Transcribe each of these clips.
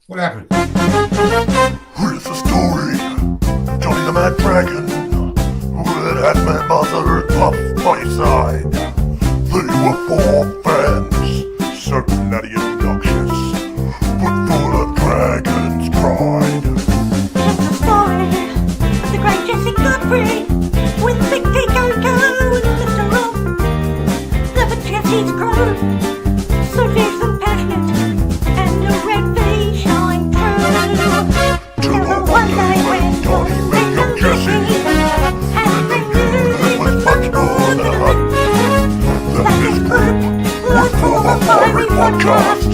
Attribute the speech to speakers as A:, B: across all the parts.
A: What happened?
B: Here's the story. Johnny the Mad Dragon had my mother up by his side. They were four friends, certain nutty and obnoxious, but full of dragon's pride.
C: It's the story of the great Jesse Godfrey with Big T Coco and Mr. Rob. Never Jesse's crew, so fierce and passionate, and the red face shine true. Till the one day when
B: Johnny met young Jesse,
C: and they knew
B: it was much more than a hunt. That this group was full of fiery podcast.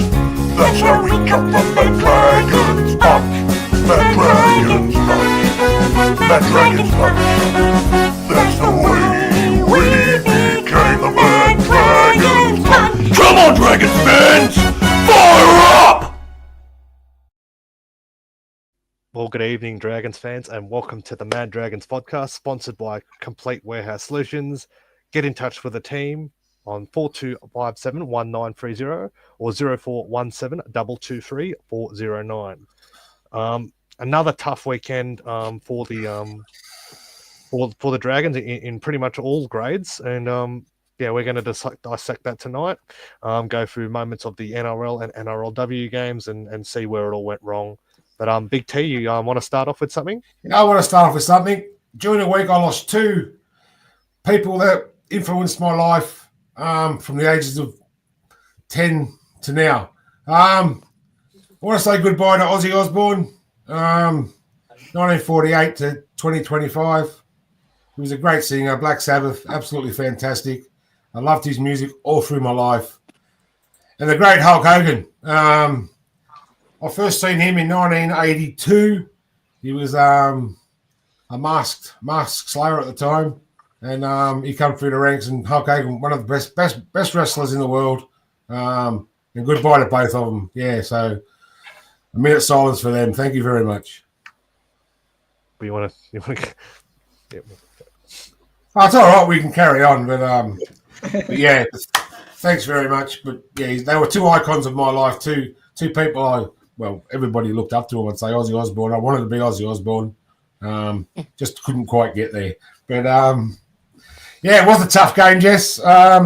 B: That's how we got the Mad Dragons up. Mad Dragons up. Mad Dragons up. That's the way we became the Mad Dragons up. Come on, Dragons fans! Fire up!
D: Well, good evening, Dragons fans, and welcome to the Mad Dragons podcast, sponsored by Complete Warehouse Solutions. Get in touch with the team on 4257-1930 or 0417 223 409. Another tough weekend for the Dragons in pretty much all grades, and we're going to dissect that tonight. Go through moments of the NRL and NRLW games and see where it all went wrong. But Big T, you want to start off with something?
A: I want to start off with something. During the week, I lost two people that influenced my life from the ages of 10 to now. I want to say goodbye to Ozzy Osbourne, 1948 to 2025. He was a great singer, Black Sabbath, absolutely fantastic. I loved his music all through my life. And the great Hulk Hogan. I first seen him in 1982. He was a masked slayer at the time. And he come through the ranks, and Hulk Hogan, one of the best wrestlers in the world. And goodbye to both of them. Yeah, so a minute's silence for them. Thank you very much.
D: But you want to yeah.
A: Oh, it's all right. We can carry on, but yeah, thanks very much. But yeah, they were two icons of my life. Two people everybody looked up to him. I'd say Ozzy Osbourne. I wanted to be Ozzy Osbourne. Just couldn't quite get there. But yeah, it was a tough game, Jess. I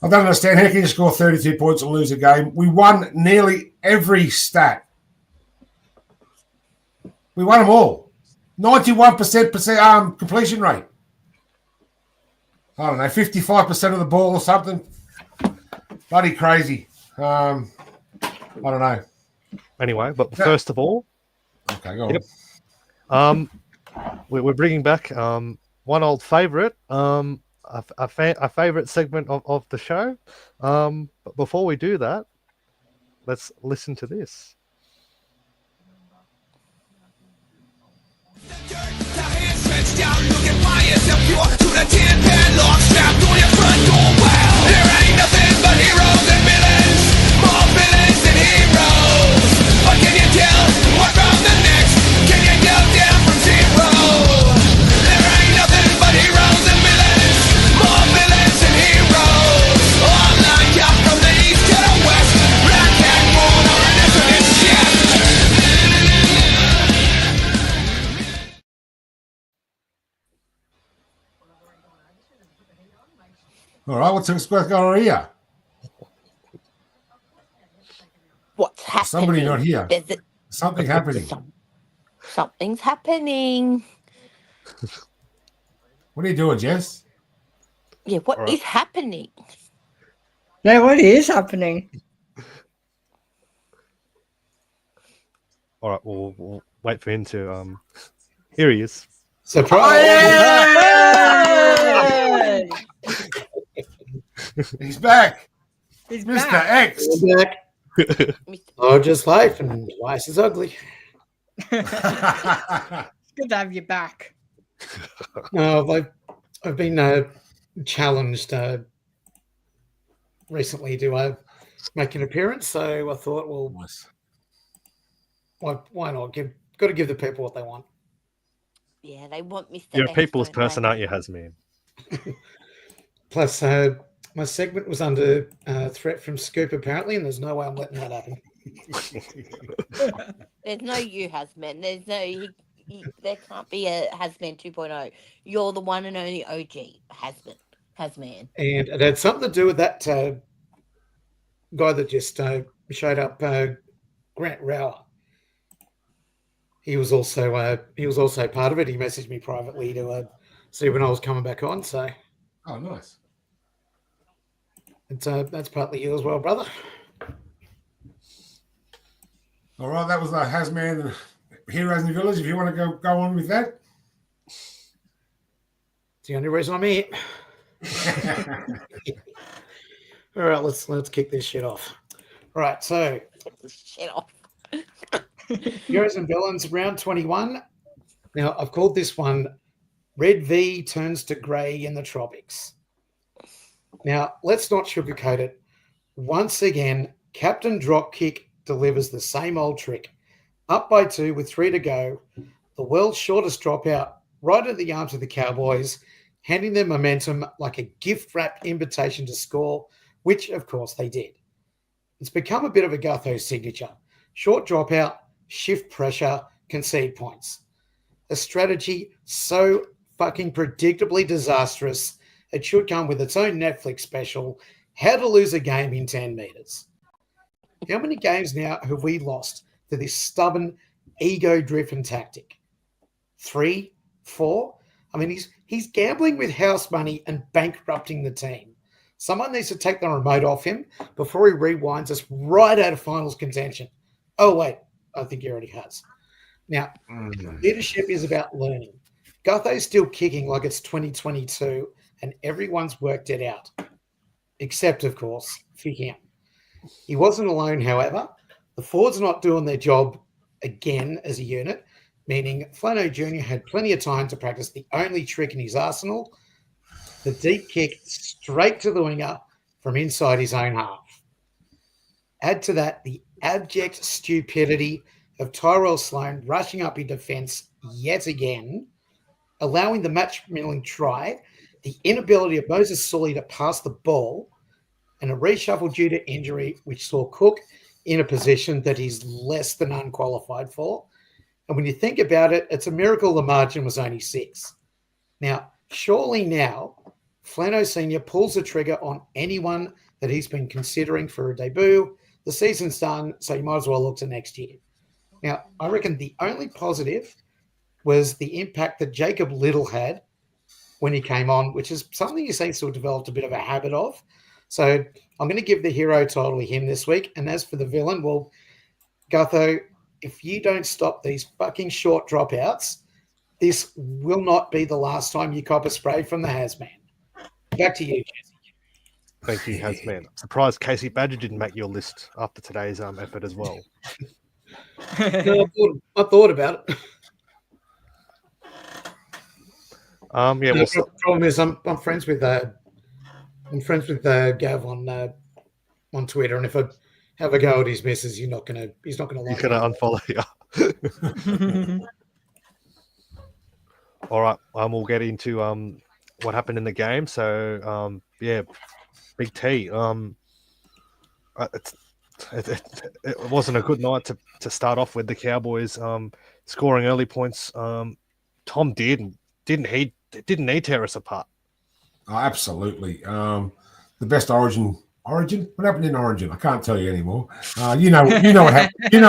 A: don't understand how can you score 32 points and lose a game. We won nearly every stat. We won them all. 91% completion rate. I don't know, 55% of the ball or something. Bloody crazy. I don't know.
D: Anyway, but first of all,
A: okay, go on.
D: Yep. We're bringing back one old favourite, a favourite segment of the show. But before we do that, let's listen to this.
E: There ain't nothing but heroes and villains, more villains than heroes. What can you tell? What from the next? Can you go down from zero? There ain't nothing but heroes and villains, more villains than heroes. All lined up from the east to the west, black and gold are an infinite chest.
A: All right, what's going on here?
F: What's happening?
A: Somebody not here.
F: There's
A: Something happening.
F: Something's happening.
A: What are you doing, Jess?
F: Yeah, what is happening?
G: No, what is happening?
D: All right, we'll wait for him to. Here he is.
A: Surprise! He's back.
G: He's
A: Mr.
G: back.
A: X.
H: I'm back. Oh, just life, and life is ugly.
G: It's good to have you back.
H: No, I've been challenged recently to make an appearance, so I thought, well, why not? Got to give the people what they want.
F: Yeah, they want Mr.
D: You're a
F: X,
D: people's
F: don't
D: person,
F: they?
D: aren't you, Hasmin?
H: Plus, my segment was under threat from Scoop, apparently, and there's no way I'm letting that happen.
F: There's no you, Hasman. There's no. There can't be a Hasman 2.0. You're the one and only OG Hasman.
H: And it had something to do with that guy that just showed up, Grant Rower. He was also part of it. He messaged me privately to see when I was coming back on. So,
A: Oh, nice.
H: it's, that's partly you as well, brother.
A: All right, that was the Hasman Heroes in the Village. If you want to go on with that.
H: It's the only reason I'm here. All right, let's kick this shit off. All right, so
F: Shit off.
H: Heroes and Villains, round 21. Now, I've called this one Red V Turns to Grey in the Tropics. Now, let's not sugarcoat it. Once again, Captain Dropkick delivers the same old trick. Up by 2 with 3 to go. The world's shortest dropout right at the arms of the Cowboys, handing them momentum like a gift-wrapped invitation to score, which, of course, they did. It's become a bit of a Gutho signature. Short dropout, shift pressure, concede points. A strategy so fucking predictably disastrous, it should come with its own Netflix special, How to Lose a Game in 10 Meters. How many games now have we lost to this stubborn, ego-driven tactic? 3, 4? I mean, he's gambling with house money and bankrupting the team. Someone needs to take the remote off him before he rewinds us right out of finals contention. Oh, wait, I think he already has. Now, leadership is about learning. Gutho's still kicking like it's 2022 and everyone's worked it out. Except, of course, for him. He wasn't alone, however. The forwards not doing their job again as a unit, meaning Flano Jr. had plenty of time to practice the only trick in his arsenal, the deep kick straight to the winger from inside his own half. Add to that the abject stupidity of Tyrell Sloan rushing up in defence yet again, allowing the match-winning try, the inability of Moses Sully to pass the ball, and a reshuffle due to injury, which saw Cook in a position that he's less than unqualified for. And when you think about it, it's a miracle the margin was only 6. Now, surely now, Flano Sr. pulls the trigger on anyone that he's been considering for a debut. The season's done, so you might as well look to next year. Now, I reckon the only positive was the impact that Jacob Little had when he came on, which is something he seems to have developed a bit of a habit of. So I'm going to give the hero title to him this week. And as for the villain, well, Gutho, if you don't stop these fucking short dropouts, this will not be the last time you cop a spray from the Hasman. Back to you, Jesse.
D: Thank you, Hasman. Surprised Casey Badger didn't make your list after today's effort as well.
H: No, I thought about it.
D: Yeah,
H: The problem is I'm friends with Gav on Twitter, and if I have a go at his missus, he's not gonna like
D: he's gonna unfollow you. All right, we'll get into what happened in the game. So yeah, Big T. It wasn't a good night to start off with. The Cowboys scoring early points. Tom didn't he tear us apart?
A: Oh, absolutely. The best Origin. What happened in Origin? I can't tell you anymore. You know what happened. You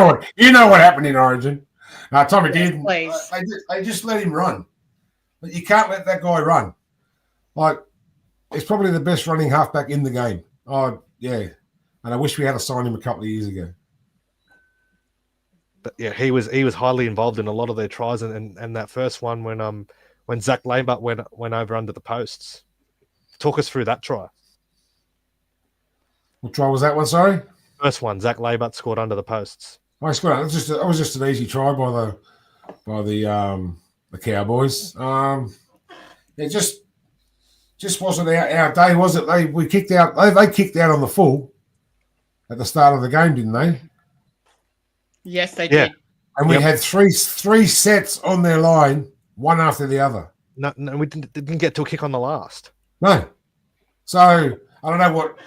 A: know what happened in Origin. Tommy did. They just let him run. But you can't let that guy run. Like, it's probably the best running halfback in the game. Oh yeah, and I wish we had signed him a couple of years ago.
D: But yeah, he was highly involved in a lot of their tries, and that first one when Zach Lambert went over under the posts. Talk us through that try.
A: What try was that one? Sorry,
D: first one. Zach Lambert scored under the posts.
A: I scored. That was just an easy try by the Cowboys. It just wasn't our day, was it? They kicked out on the full at the start of the game, didn't they?
G: Yes, they did.
A: And we had three sets on their line, one after the other.
D: No, we didn't get to a kick on the last.
A: No. So I don't know what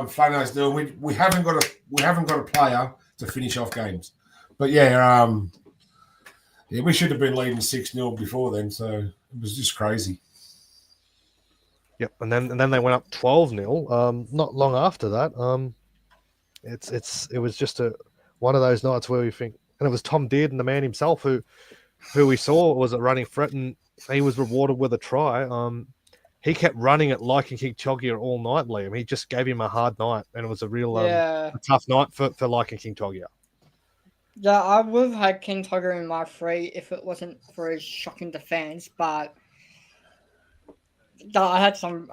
A: Flano's doing. We haven't got a player to finish off games. But yeah, we should have been leading 6-0 before then, so it was just crazy.
D: Yep, and then they went up 12-0. Not long after that, it was just one of those nights where we think, and it was Tom Dearden, the man himself, who we saw was a running threat, and he was rewarded with a try. He kept running at Like and King Togia all night, Liam. He just gave him a hard night, and it was a real a tough night for Like and King Togia.
G: Yeah, I would have had King Tugger in my 3 if it wasn't for his shocking defense, but I had some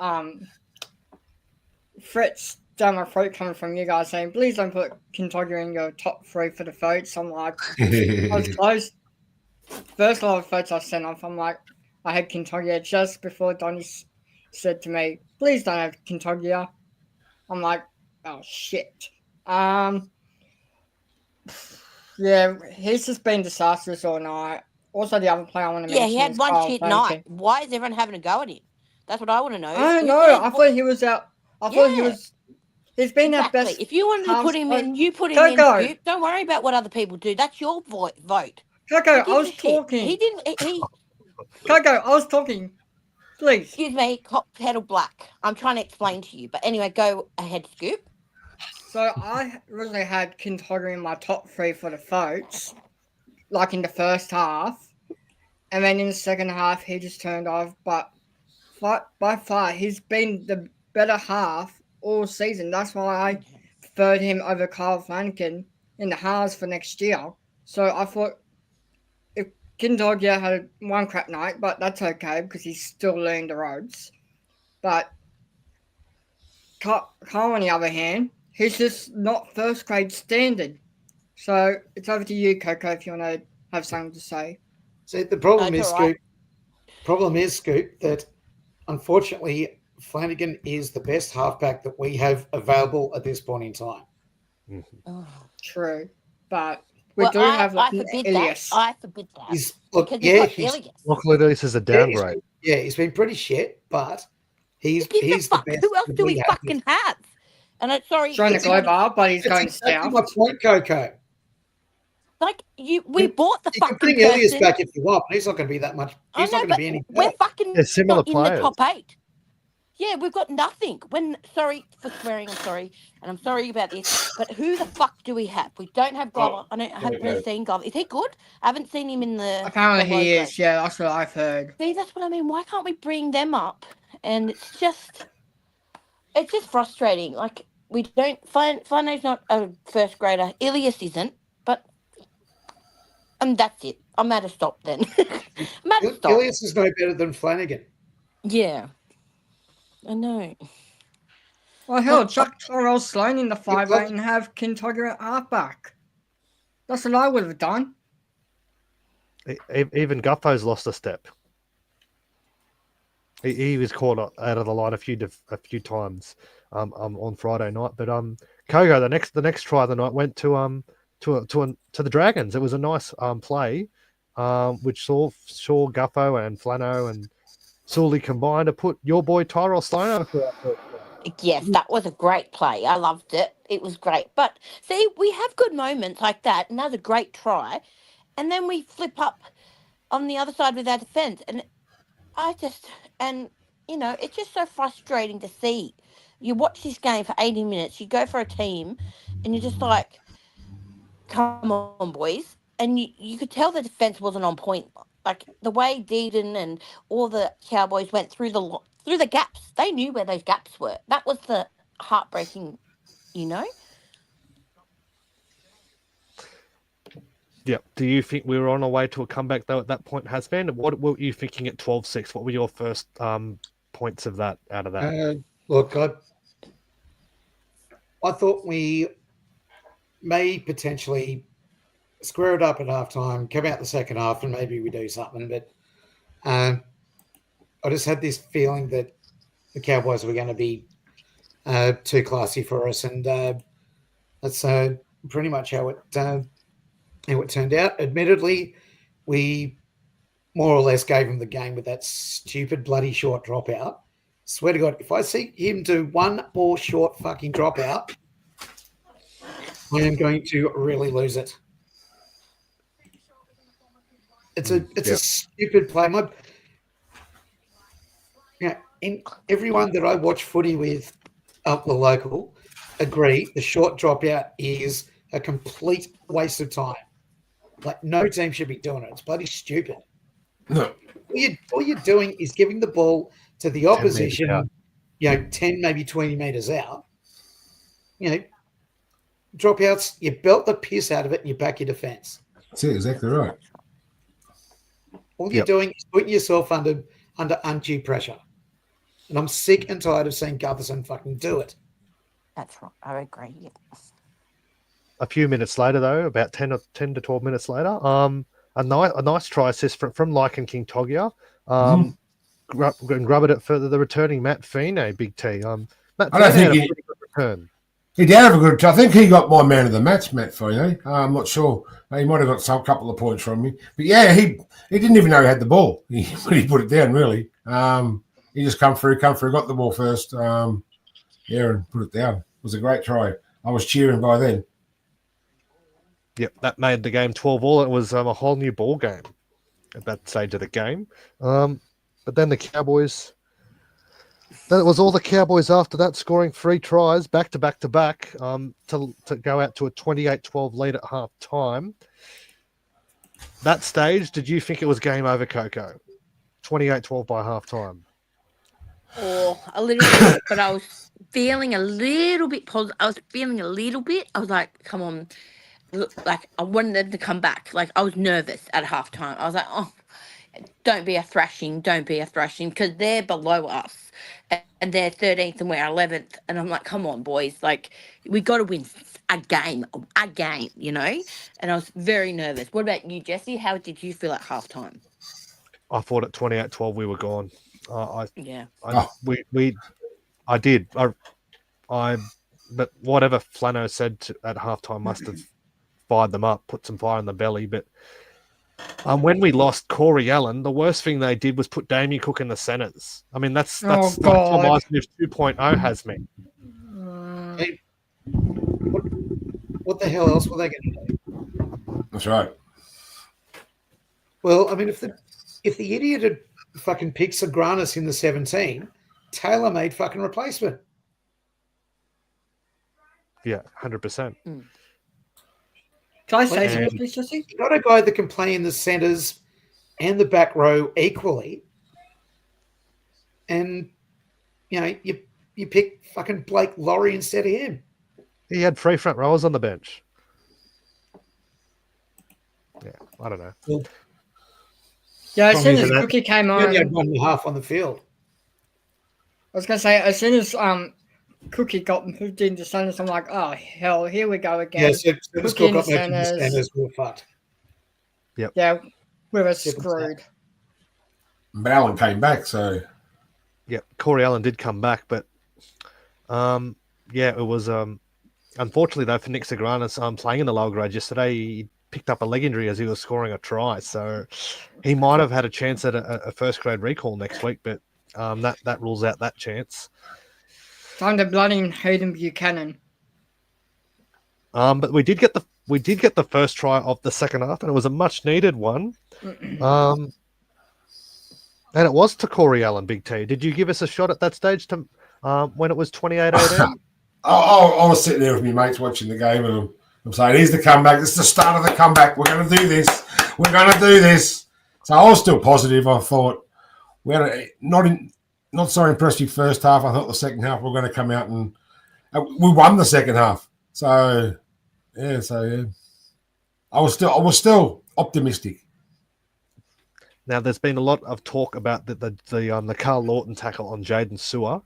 G: threats down my throat coming from you guys saying, please don't put King Tugger in your top 3 for the votes. I'm like, I was close. First lot of votes I sent off, I'm like, I had King Tugger just before Donnie said to me, please don't have King Tugger. I'm like, oh shit. Yeah, he's just been disastrous all night. Also, the other player I want to mention.
F: Yeah, he had
G: is
F: one
G: Kyle
F: shit
G: Flanagan.
F: night. Why is everyone having a go at him? That's what I want to know.
G: I don't know. I thought he was out. I thought he was. He's been our
F: Exactly.
G: best.
F: If you wanted to put him in, you put him
G: Go,
F: in.
G: go.
F: Scoop. Don't worry about what other people do. That's your vote.
G: Coco,
F: Who
G: I was
F: gives a shit?
G: talking.
F: He didn't. He.
G: Coco, I was talking. Please.
F: Excuse me, cop pedal black. I'm trying to explain to you. But anyway, go ahead, Scoop.
G: So I originally had King Tugger in my top 3 for the votes, like in the first half, and then in the second half he just turned off. But by far he's been the better half all season. That's why I preferred him over Kyle Flanagan in the halves for next year. So I thought if King Tugger had one crap night, but that's okay because he's still learning the ropes. But Kyle, on the other hand, he's just not first grade standard. So it's over to you, Coco, if you want to have something to say.
H: See, the problem
F: That's
H: is,
F: all right.
H: Scoop, that unfortunately Flanagan is the best halfback that we have available at this point in time.
F: Oh.
G: True. But we do have
F: I
G: like
F: forbid
G: Elias.
F: that. I forbid that.
H: He's look,
F: Because
H: yeah,
F: he's got
H: he's,
F: Elias.
D: Lachlan Ellis is a downgrade.
H: he's been pretty shit, but he's
F: Who gives a
H: the
F: fuck?
H: best.
F: Who else
H: that
F: do we
H: have.
F: fucking have? And I'm sorry.
G: Trying to
F: it's
G: go
F: not-
G: bar, but he's
H: That's
G: going
H: exactly
G: south.
H: my point, Coco.
F: Like we bought the
H: You can
F: fucking
H: bring Elias
F: person.
H: back if you want, but he's not going to be that much.
F: I
H: He's
F: know,
H: not going
F: but
H: to be any
F: we're
H: better.
F: fucking
D: They're similar
F: not in the
D: players.
F: top 8. Yeah, we've got nothing. Sorry for swearing, I'm sorry, and I'm sorry about this, but who the fuck do we have? We don't have Glover. I haven't really seen Glover. Is he good? I haven't seen him in the.
G: Apparently
F: the low
G: he
F: grade.
G: is. Yeah, that's what I've heard.
F: See, that's what I mean. Why can't we bring them up? And it's just frustrating. Like we don't. Flano's not a first grader. Ilias isn't, but that's it. I'm at a stop then. I'm at a stop.
H: Elias is no better than Flanagan.
F: Yeah, I know.
G: Well, hell, chuck Tyrell Sloan in the 5'8" and have King Tugger at halfback. That's what I would have done.
D: Even Guffo's lost a step. He was caught out of the line a few times on Friday night. But Kogo, the next try of the night went to the Dragons. It was a nice play, which saw Guffo and Flano and Sully combined to put your boy Tyrell Sloan.
F: Yes, that was a great play. I loved it. It was great. But see, we have good moments like that. Another great try. And then we flip up on the other side with our defense. And it's just so frustrating to see. You watch this game for 80 minutes, you go for a team, and you're just like, come on, boys. And you could tell the defense wasn't on point. Like the way Dearden and all the Cowboys went through the gaps. They knew where those gaps were. That was the heartbreaking,
D: Yeah. Do you think we were on our way to a comeback though at that point, Hasband? What were you thinking at 12-6? What were your first points of that out of that?
H: Look, I thought we may potentially square it up at halftime, come out the second half, and maybe we do something. But I just had this feeling that the Cowboys were going to be too classy for us, and that's pretty much how it turned out. Admittedly, we more or less gave him the game with that stupid bloody short dropout. Swear to God, if I see him do one more short fucking dropout, I am going to really lose it. It's a stupid play. In everyone that I watch footy with up the local agree the short dropout is a complete waste of time. Like, no team should be doing it. It's bloody stupid.
A: No.
H: All you're doing is giving the ball to the opposition,
D: 10 meters
H: 10, maybe 20 meters out. Dropouts, you belt the piss out of it and you back your defense.
A: That's it, exactly right.
H: All you're doing is putting yourself under undue pressure. And I'm sick and tired of seeing Gutherson fucking do it.
F: That's right. I agree. Yeah.
D: A few minutes later, though, about 10 to 12 minutes later, a nice try assist from Lycan King Togia. Grub it for the returning Matt Feeney, Big T. Matt
A: I don't
D: Feeney
A: think
D: had a
A: he-
D: pretty good return.
A: He did have a good. I think he got my man of the match, Matt Feeney. I'm not sure. He might have got some couple of points from me. But yeah, he didn't even know he had the ball. He put it down, really. He just come through, got the ball first. And put it down. It was a great try. I was cheering by then.
D: Yep, that made the game 12-all. It was a whole new ball game at that stage of the game. But then the Cowboys. Then it was all the Cowboys after that, scoring 3 tries back to back to go out to a 28-12 lead at half time. That stage, did you think it was game over, Coco? 28-12 by half time.
F: Or a little bit, but I was feeling a little bit positive. I was feeling a little bit. I was like, come on. Look, like, I wanted them to come back. Like, I was nervous at halftime. I was like, oh, don't be a thrashing, because they're below us. And they're 13th and we're 11th. And I'm like, come on, boys. Like, we got to win a game, And I was very nervous. What about you, Jesse? How did you feel at halftime?
D: I thought at 28-12 we were gone. I did. But whatever Flano said at halftime must have fired them up, put some fire in the belly. But when we lost Corey Allen, the worst thing they did was put Damien Cook in the centres. I mean, that's Tom Smith 2.0 has me.
H: Hey, what the hell else were they going to do?
A: That's right.
H: Well, I mean, if the idiot had fucking picked Sagranis in the 17, Taylor made fucking replacement.
D: Yeah, 100%.
G: Can I say something, please, Jesse?
H: You got a guy that can play in the centres and the back row equally, and you pick fucking Blake Laurie instead of him.
D: He had 3 front rowers on the bench. Yeah, I don't know.
H: Well,
G: Yeah, as soon as Cookie came
H: he
G: on,
H: only had 1.5 on the field.
G: I was going to say, as soon as Cookie got moved into centers, I'm like, oh, hell, here we go again.
H: Yeah, so the score got moved to the
G: centers.
H: centres. We were fucked.
G: Yeah, we were screwed.
A: But Allen came back, so
D: Yeah, Corey Allen did come back, but it was unfortunately though for Nick Sagranis playing in the lower grade yesterday. He picked up a leg injury as he was scoring a try, so he might have had a chance at a first grade recall next week, but that rules out that chance.
G: Time to bloody Hayden Buchanan.
D: But we did get the first try of the second half, and it was a much needed one. And it was to Corey Allen, Big T. Did you give us a shot at that stage to when it was 28-18?
A: I was sitting there with my mates watching the game, and I'm saying, "Here's the comeback. This is the start of the comeback. We're going to do this. We're going to do this." So I was still positive. I thought we had a not so impressive first half. I thought the second half we were going to come out and we won the second half. So yeah. I was still optimistic.
D: Now, there's been a lot of talk about the Carl Lawton tackle on Jaden Sewer.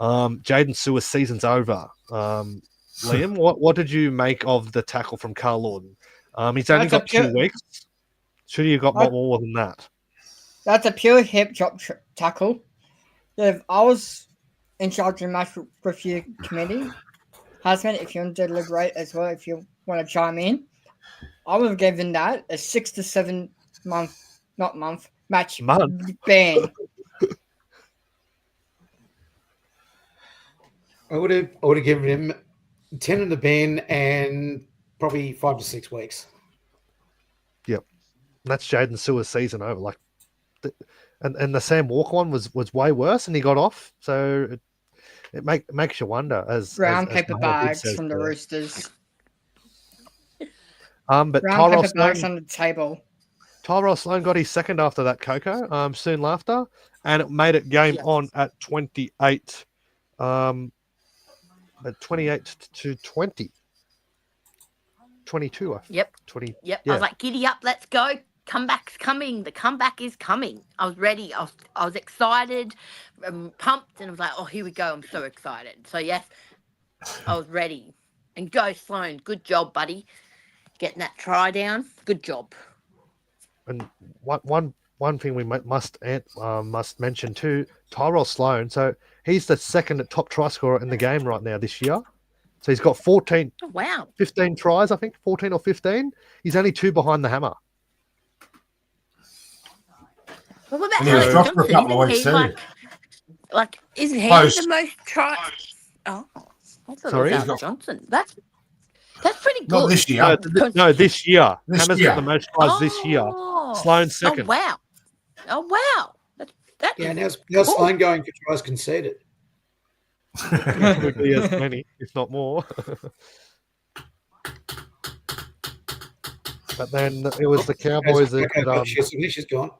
D: Jaden Sewer's season's over. Liam, what did you make of the tackle from Carl Lawton? He's only got 2 weeks. Should he have got more than that?
G: That's a pure hip drop tackle. If I was in charge of the match review committee, husband, if you want to deliberate as well, if you want to chime in, I would have given that a 6 to 7 match ban.
H: I would have given him 10 in the bin, and probably 5 to 6 weeks.
D: Yep. And that's Jaden Sewer's season over. Like, and the Sam Walker one was way worse, and he got off. So it makes you wonder.
G: Brown
D: as
G: paper
D: Mahal did
G: bags
D: says
G: from the
D: there.
G: Roosters.
D: But
G: Brown
D: Tyrell
G: paper bags
D: Sloan,
G: on the table.
D: Tyrell Sloan got his second after that, Coco. Soon after, and it made it game on at 28. At 28 to 20. 22.
F: Yep.
D: 20.
F: Yep.
D: Yeah.
F: I was like, giddy up, let's go. Comeback's coming. The comeback is coming. I was ready. I was excited, pumped, and I was like, oh, here we go. I'm so excited. So, yes, I was ready. And go, Sloan. Good job, buddy. Getting that try down. Good job.
D: And one thing we must mention too, Tyrell Sloan. So he's the second top try scorer in the game right now this year. So he's got 15
F: Oh, wow.
D: tries, I think, 14 or 15. He's only 2 behind the hammer.
F: Well, what about
A: And he was
F: Alex
A: dropped for a
F: Johnson?
A: couple of
F: Isn't
A: weeks
F: he
A: too.
F: like, isn't he
A: Close.
F: the most try? Oh, I thought
D: Sorry?
F: it was
A: He's
F: Alex
A: got-
F: Johnson. That's pretty good.
A: Not this year.
D: No, this year.
A: This
D: Hammer's
A: year.
D: got the most tries this year.
F: Oh.
D: Sloan's second.
F: Oh, wow. Oh, wow. That
H: Yeah,
F: is
H: now
F: cool.
H: Sloan going for tries conceded.
D: Probably as many, if not more. But then it was the Cowboys that
H: She's gone.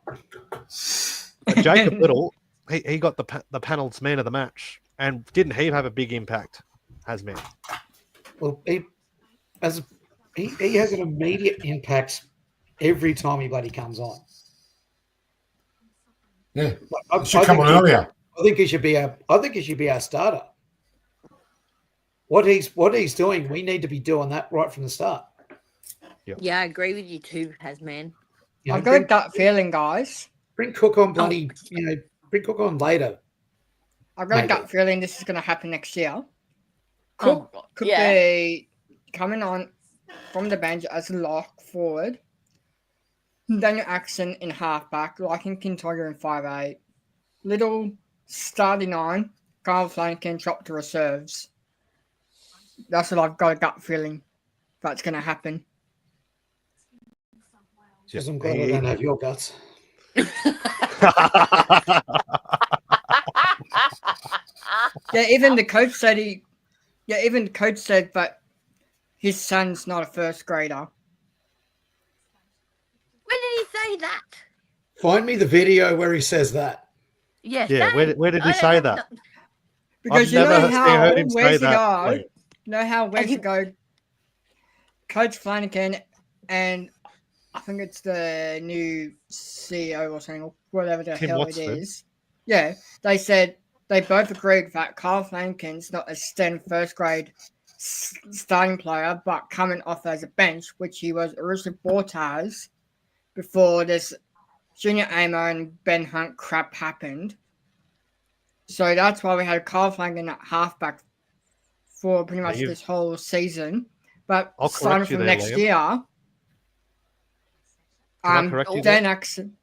D: Jacob Little. He got the panel's man of the match, and didn't he have a big impact? Hasman.
H: Well, he has an immediate impact every time he bloody comes on.
A: Yeah.
H: I
A: Should come on earlier.
H: I think he should be our starter. What he's doing, we need to be doing that right from the start.
F: Yeah, I agree with you too, Hasman.
H: You know,
G: I've got a gut feeling, guys.
H: bring Cook on bloody, bring Cook on later.
G: I've got a
H: Maybe.
G: gut feeling this is going to happen next year.
F: Oh,
G: Could
F: yeah.
G: be coming on from the bench as a lock forward. Daniel Axon in halfback, liking Kintoga in 5'8". Little starting 9, Kyle Flanagan dropped to reserves. That's what I've got a gut feeling that's going to happen.
H: Because I'm glad I don't have your guts.
G: Yeah, even the coach said that his son's not a first grader.
F: When did he say that?
H: Find me the video where he says that.
F: Yes.
D: Yeah, where did he say that?
G: Because
D: I've never heard him say
G: where's
D: that.
G: go?
D: Wait.
G: You know how where's to go? Coach Flanagan and I think it's the new CEO or something, or whatever the
D: Tim
G: hell
D: Watson.
G: it is. Yeah, they said they both agreed that Kyle Flanagan's not a stand first grade starting player, but coming off as a bench, which he was originally bought as before this Junior Amo and Ben Hunt crap happened. So that's why we had Kyle Flanagan at halfback for pretty much this whole season. But
D: I'll
G: starting
D: correct you
G: from
D: there,
G: next
D: Liam.
G: year,
D: Can I correct you
G: Dan Axon.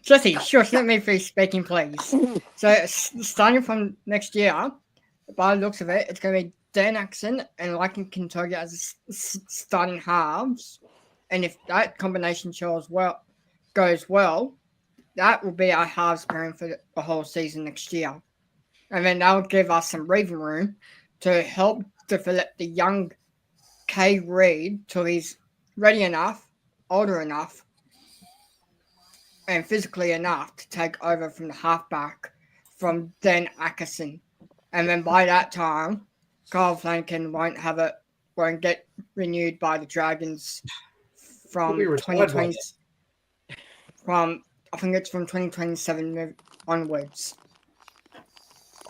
G: Jesse, sure, let me finish speaking, please. So starting from next year, by the looks of it, it's going to be Dan Axon and liking Kintoga as starting halves. And if that combination goes well, that will be our halves pairing for the whole season next year. And then that will give us some breathing room to help develop the young K. Reid till he's ready enough, older enough, and physically enough to take over from the halfback from Dan Atkinson. And then by that time, Kyle Flanagan won't get renewed by the Dragons from
H: He'll be retired by
G: 2020. I think it's from 2027 onwards.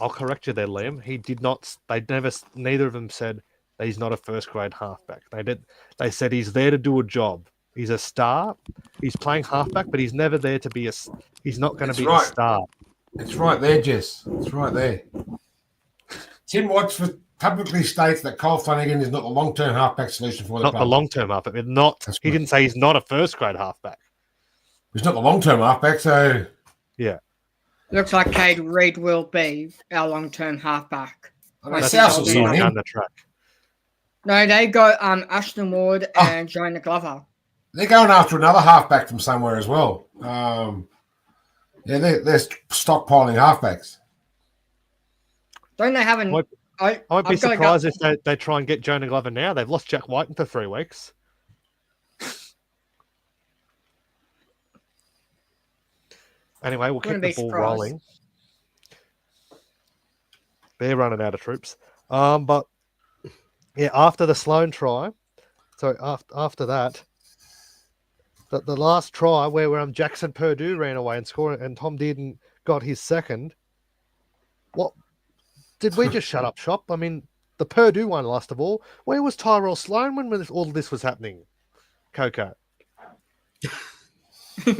D: I'll correct you there, Liam. He did not. Neither of them said that he's not a first grade halfback. They said he's there to do a job. He's a star. He's playing halfback, but he's never there to be he's not going to be a star.
A: It's right there, Jess. It's right there. Tim Watford publicly states that Kyle Flanagan is not the long-term halfback solution for the
D: Not the
A: club.
D: long-term halfback. He didn't say he's not a first grade halfback.
A: He's not the long-term halfback, so
D: Yeah.
G: Looks like Cade Reid will be our long-term halfback.
A: I mean,
G: That's
A: South will
G: all
A: sign
G: down
A: him.
D: Down the track.
G: No, they got Ashton Ward and Jonah Glover.
A: They're going after another halfback from somewhere as well. Yeah, they're stockpiling halfbacks.
G: Don't they have an?
D: I won't be
G: I've gotta
D: surprised if they try and get Jonah Glover now. They've lost Jack Whiten for 3 weeks. Anyway, we'll keep the ball rolling. They're running out of troops. But yeah, after the Sloan try, so after that, the last try where Jackson Purdue ran away and scored, and Tom Dearden got his second. What did we just shut up shop? I mean, the Purdue one last of all. Where was Tyrell Sloan when all this was happening? Coco.
F: Excuse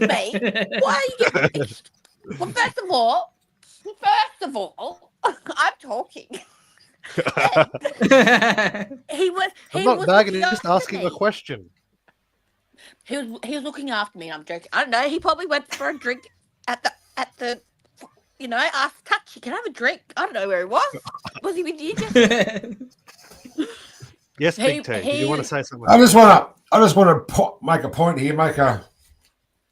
F: me. Why are you getting pissed? Well, first of all, I'm talking. he was.
D: I'm not nagging. I'm just asking a question.
F: He was looking after me, and I'm joking. I don't know. He probably went for a drink at the. You know, asked Touch, you can have a drink. I don't know where he was. Was he with you?
D: Yes, Big T. Do you want to say something?
A: I just want to make a point here.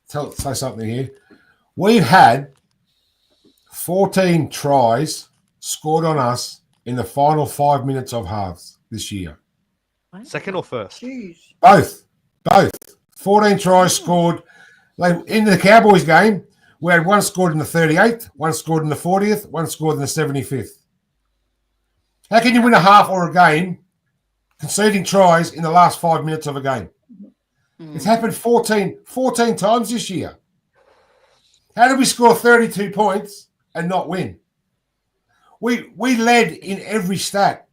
A: Say something here. We've had 14 tries scored on us in the final 5 minutes of halves this year.
D: Second or first?
G: Jeez.
A: Both. 14 tries scored. Like in the Cowboys game, we had one scored in the 38th, one scored in the 40th, one scored in the 75th. How can you win a half or a game conceding tries in the last 5 minutes of a game? It's happened 14 times this year. How did we score 32 points and not win? We led in every stat.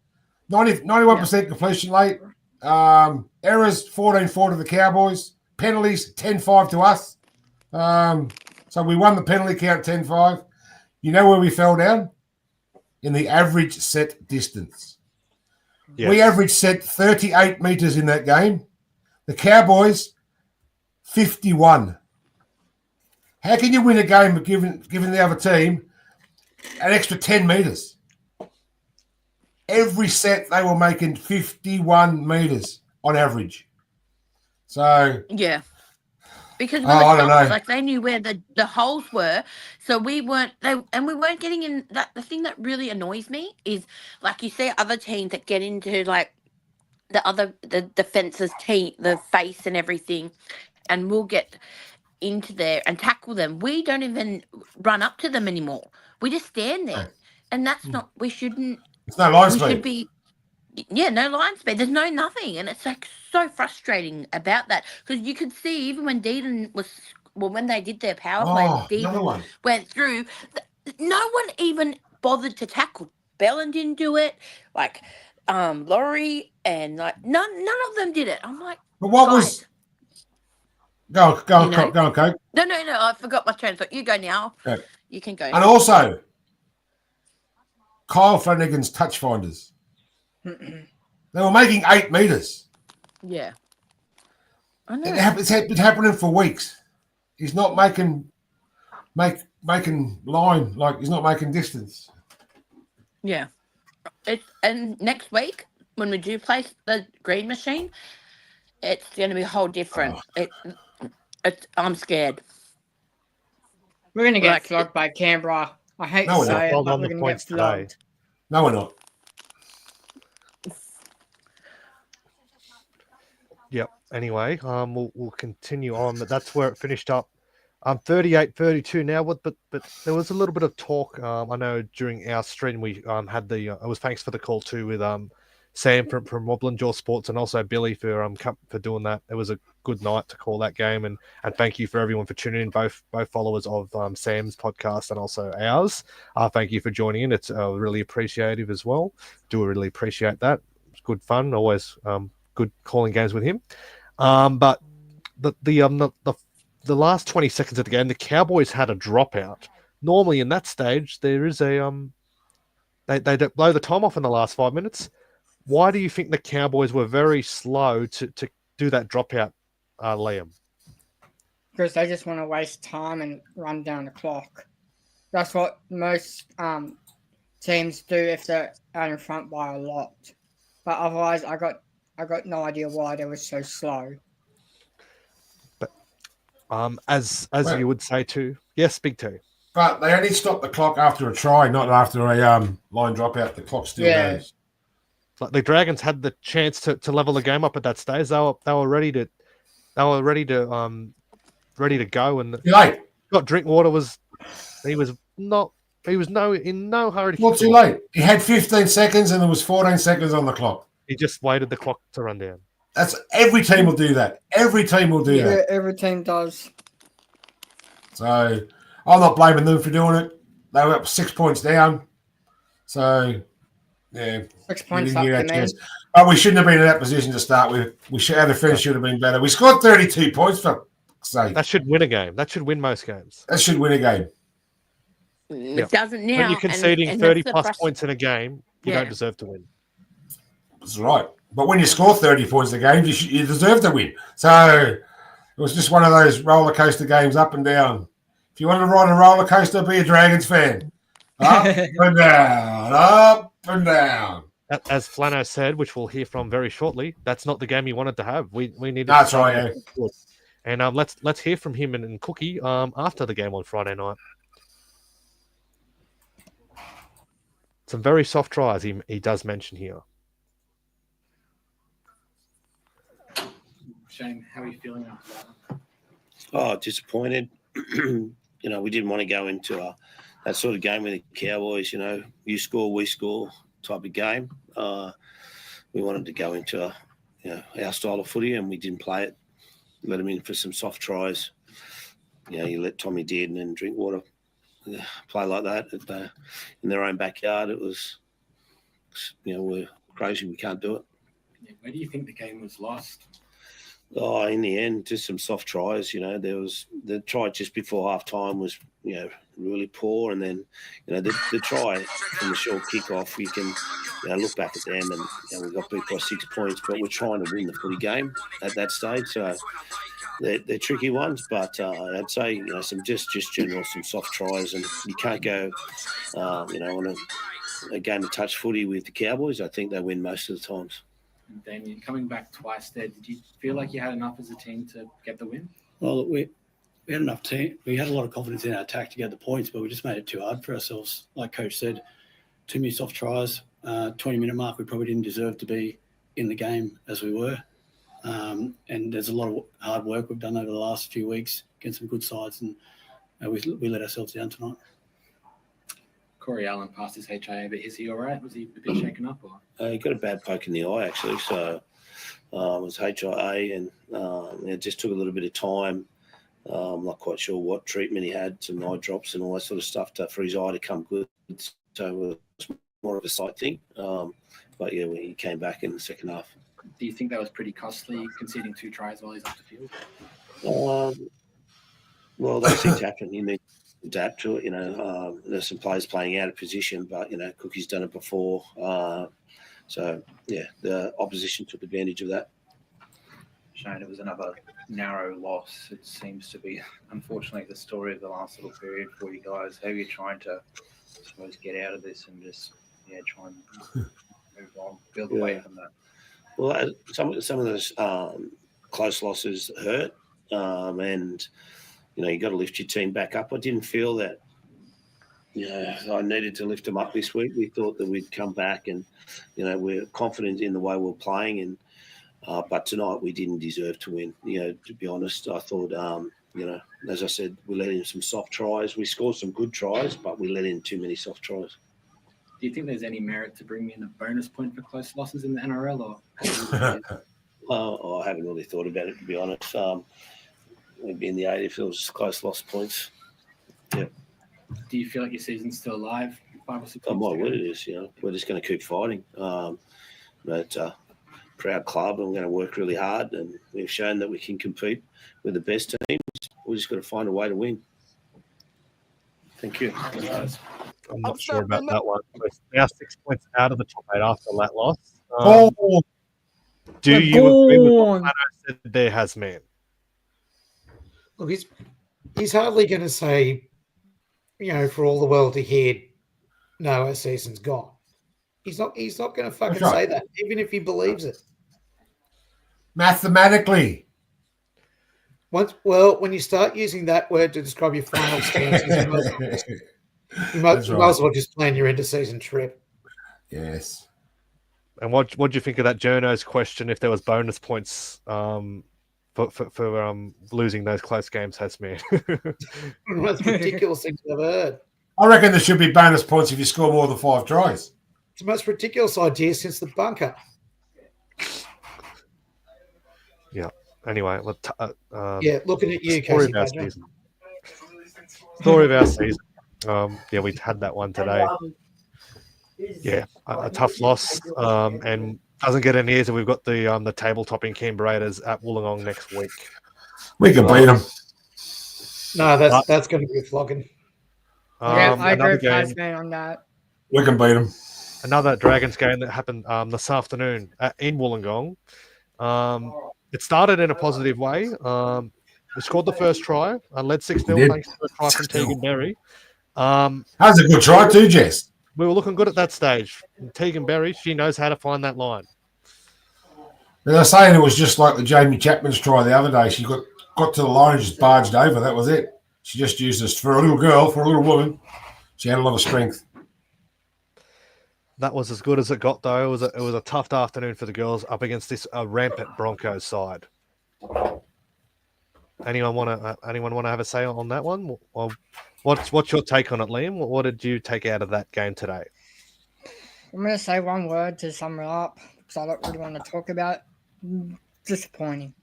A: 91% completion rate. Errors, 14-4 to the Cowboys. Penalties, 10-5 to us. So we won the penalty count 10-5. You know where we fell down? In the average set distance. Yes. We averaged set 38 metres in that game. The Cowboys, 51. How can you win a game of giving the other team an extra 10 metres? Every set they were making 51 metres on average. So
F: yeah. Because
A: I don't know.
F: Like they knew where the holes were, so we weren't getting in. That the thing that really annoys me is like you see other teams that get into like the defense's team, the face and everything, and we'll get into there and tackle them. We don't even run up to them anymore. We just stand there, and that's not. We shouldn't.
A: It's no line speed.
F: Should be. Yeah, no line speed. There's no nothing, and it's like so frustrating about that because you could see even when Dearden when they did their power play, Dearden went through. No one even bothered to tackle. Bellin didn't do it. Like Laurie and like none of them did it. I'm like,
A: but what was? Go on, Coke.
F: No. I forgot my train of thought. You go now.
A: Okay.
F: You can go.
A: And also, Kyle Flanagan's touch finders. They were making 8 metres.
F: Yeah. I know.
A: It's been happening for weeks. He's not making line, like he's not making distance.
F: Yeah. And next week, when we do play the green machine, it's going to be a whole different. I'm scared.
G: We're going to get flogged by Canberra. I hate to say it, but we're going to get flogged.
A: No, we're not.
D: Yep. Anyway, we'll continue on. That's where it finished up. 38-32 now. But there was a little bit of talk. I know during our stream we had it was thanks for the call too with Sam from Wobbling Jaw Sports and also Billy for doing that. It was a good night to call that game and thank you for everyone for tuning in. Both followers of Sam's podcast and also ours. Thank you for joining in. It's really appreciative as well. Do really appreciate that. It's good fun. Always good calling games with him. But the last 20 seconds of the game, the Cowboys had a dropout. Normally in that stage, there is a they blow the time off in the last 5 minutes. Why do you think the Cowboys were very slow to do that dropout, Liam?
G: Because they just want to waste time and run down the clock. That's what most teams do if they're out in front by a lot. But otherwise, I got no idea why they were so slow.
D: As
A: Well-
D: you would say too. Yes, Big T.
A: But they only stop the clock after a try, not after a line dropout. The clock still
G: Yeah.
A: goes.
D: Like the Dragons had the chance to level the game up at that stage. They were ready to go, and
A: Too late.
D: Scott Drinkwater was in no hurry to
A: Well,
D: kick the
A: too
D: ball.
A: late. He had 15 seconds and there was 14 seconds on the clock.
D: He just waited the clock to run down.
A: That's every team will do that. Every team will do
G: Yeah,
A: that.
G: every team does.
A: So I'm not blaming them for doing it. They were up 6 points down. So yeah,
G: 6
A: we
G: points
A: didn't
G: up
A: get
G: to
A: our
G: me.
A: chance. But we shouldn't have been in that position to start with. Our defense should have been better. We scored 32 points for fuck's sake.
D: That should win a game. That should win most games.
A: That should win a game.
D: Yeah.
F: It doesn't now.
D: When you're conceding
F: and
D: 30
F: that's the
D: plus points in a game, you
F: Yeah.
D: don't deserve to win.
A: That's right. But when you score 30 points a game, you deserve to win. So it was just one of those roller coaster games, up and down. If you want to ride a roller coaster, be a Dragons fan. Up and down, up and down.
D: As Flano said, which we'll hear from very shortly, that's not the game he wanted to have. We needed.
A: That's
D: to
A: right, yeah.
D: And let's hear from him and Cookie after the game on Friday night. Some very soft tries he does mention here.
I: Shane, how are you feeling after that?
J: Oh, disappointed. We didn't want to go into that sort of game with the Cowboys. You score, we score type of game. We wanted to go into our style of footy, and we didn't play it. Let them in for some soft tries. You let Tommy Dearden and Drinkwater play like that in their own backyard. It was, we're crazy. We can't do it.
I: Yeah, where do you think the game was lost?
J: Oh, in the end, just some soft tries. There was the try just before half time was, really poor. And then, the try from the short kickoff, you can, look back at them and we got beat by 6 points, but we're trying to win the footy game at that stage. So they're tricky ones, but I'd say, some just general, some soft tries, and you can't go, on a game of touch footy with the Cowboys. I think they win most of the times.
I: And Damien, coming back twice there, did you feel like you had enough as a team to get the win?
K: Well, we had enough team. We had a lot of confidence in our attack to get the points, but we just made it too hard for ourselves. Like Coach said, too many soft tries. 20-minute mark, we probably didn't deserve to be in the game as we were. And there's a lot of hard work we've done over the last few weeks against some good sides, and we let ourselves down tonight.
I: Corey Allen passed his HIA, but is he all right? Was he a bit shaken up? Or?
J: He got a bad poke in the eye, actually. So it was HIA, and it just took a little bit of time. I'm not quite sure what treatment he had, some eye drops and all that sort of stuff for his eye to come good. So it was more of a sight thing. But, yeah, when he came back in the second half.
I: Do you think that was pretty costly, conceding 2 tries while he's off the field?
J: Well, those things happen. You need to adapt to it. There's some players playing out of position, but, Cookie's done it before. So, yeah, the opposition took advantage of that.
L: Shane, it was another narrow loss. It seems to be, unfortunately, the story of the last little period for you guys. How are you trying to, I suppose, get out of this and just, try and move on, build away from that?
J: Well, some of those close losses hurt, and you got to lift your team back up. I didn't feel that I needed to lift them up this week. We thought that we'd come back, and we're confident in the way we're playing. And but tonight we didn't deserve to win. To be honest, I thought as I said, we let in some soft tries. We scored some good tries, but we let in too many soft tries.
I: Do you think there's any merit to bringing in a bonus point for close losses in the NRL?
J: I haven't really thought about it, to be honest. Maybe in the 8 if it was close loss points. Yeah.
I: Do you feel like your season's still alive? 5 or 6
J: Oh, my
I: weeks
J: word,
I: ago?
J: it is. We're just going to keep fighting. But proud club, and we're going to work really hard, and we've shown that we can compete with the best teams. We just got to find a way to win. Thank you.
D: I'm not sure about that one. We're now 6 points out of the top 8 after that loss. Do you agree with what Lano said there, Hasman?
H: Look, he's hardly going to say, for all the world to hear, no, our season's gone. He's not going to fucking
A: right.
H: say that, even if he believes it.
A: Mathematically.
H: When you start using that word to describe your final stances, you might as well just plan your end-of-season trip.
A: Yes.
D: And what do you think of that journo's question? If there was bonus points for losing those close games, has me.
H: One of the most ridiculous things I've ever heard.
A: I reckon there should be bonus points if you score more than 5 tries.
H: It's the most ridiculous idea since the bunker.
D: Yeah. Anyway,
H: looking at you,
D: story
H: Casey
D: of our
H: Badger.
D: season. Story of our season. Yeah, we had that one today. Yeah, a tough loss, and doesn't get any easier. We've got the table-topping Canberra Raiders at Wollongong next week.
A: We can beat them.
H: No, that's going to be a flogging.
G: Yeah, I agree with
D: game,
G: Tasman on that.
A: We can beat them.
D: Another Dragons game that happened this afternoon in Wollongong. It started in a positive way. We scored the first try and led 6-0 thanks to a try from Tegan Berry.
A: That was a good try too, Jess.
D: We were looking good at that stage. Tegan Berry, she knows how to find that line.
A: And they're saying it was just like the Jamie Chapman's try the other day. She got to the line and just barged over. That was it. She just used this for a little girl, for a little woman. She had a lot of strength.
D: That was as good as it got, though. It was a tough afternoon for the girls up against this rampant Broncos side. Anyone want to have a say on that one? Well, what's your take on it, Liam? What did you take out of that game today?
G: I'm going to say one word to sum it up because I don't really want to talk about it. Disappointing.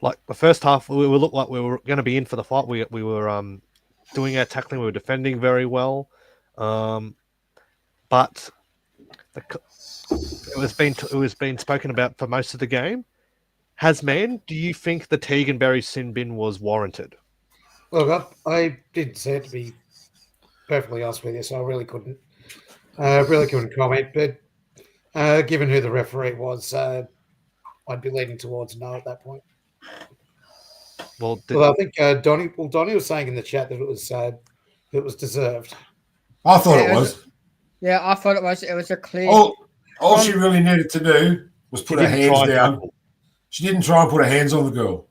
D: Like the first half, we looked like we were going to be in for the fight. We were doing our tackling. We were defending very well, but it was being spoken about for most of the game. Hasman, do you think the Tegan Berry sin bin was warranted?
H: Look, I didn't see it, to be perfectly honest with you, so I really couldn't comment. But given who the referee was, I'd be leaning towards no at that point.
D: Well,
H: I think Donnie was saying in the chat that it was deserved.
A: I thought it was.
G: Yeah, I thought it was. It was a clear.
A: All she really needed to do was put her hands down. She didn't try and put her hands on the girl.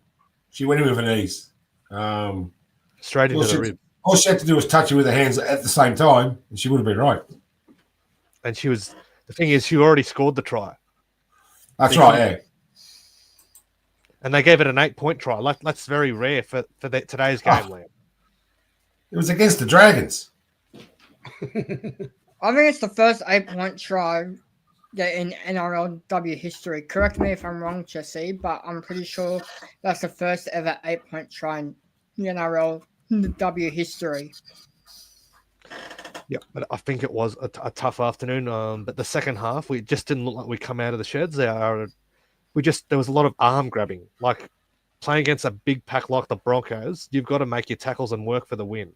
A: She went in with her knees.
D: Straight into the rib.
A: All she had to do was touch her with her hands at the same time, and she would have been right.
D: And the thing is, she already scored the try.
A: That's right, yeah.
D: And they gave it an 8-point try. That's very rare for today's game, Liam.
A: It was against the Dragons.
G: I think it's the first 8-point try in NRLW history. Correct me if I'm wrong, Jesse, but I'm pretty sure that's the first ever 8-point try in NRLW history.
D: Yeah, but I think it was a tough afternoon. But the second half, we just didn't look like we come out of the sheds. There was a lot of arm grabbing. Like playing against a big pack like the Broncos, you've got to make your tackles and work for the win.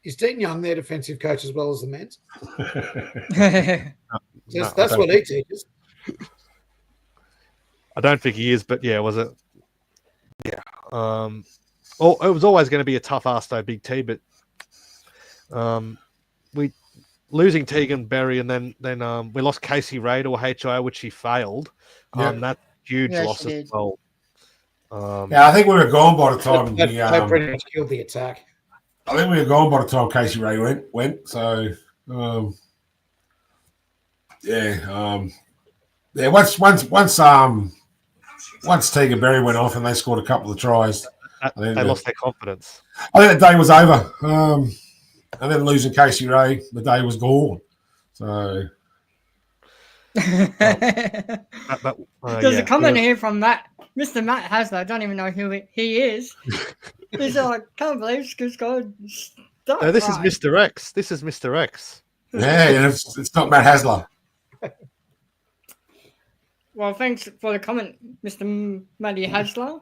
H: Is Dean Young their defensive coach as well as the men's?
D: That's
H: what he teaches.
D: I don't think he is, but yeah, was it? Yeah. It was always going to be a tough ask though, Big T. But we losing Tegan Berry and then we lost Casey Ray to a HIA, which she failed. That's huge loss as well.
A: I think we were gone by the time
H: they pretty much killed the attack.
A: I think we were gone by the time Casey Ray went. So, once Tegan Berry went off and they scored a couple of tries,
D: they lost their confidence.
A: I think the day was over. And then losing Casey Ray, the day was gone. So,
G: there's a comment here from Mr. Matt Hasler. I don't even know who he is. He's like, can't believe this guy.
D: No, this is Mr. X. This is Mr. X.
A: Yeah, it's not Matt Hasler.
G: Well, thanks for the comment, Mr. Matty Hasler.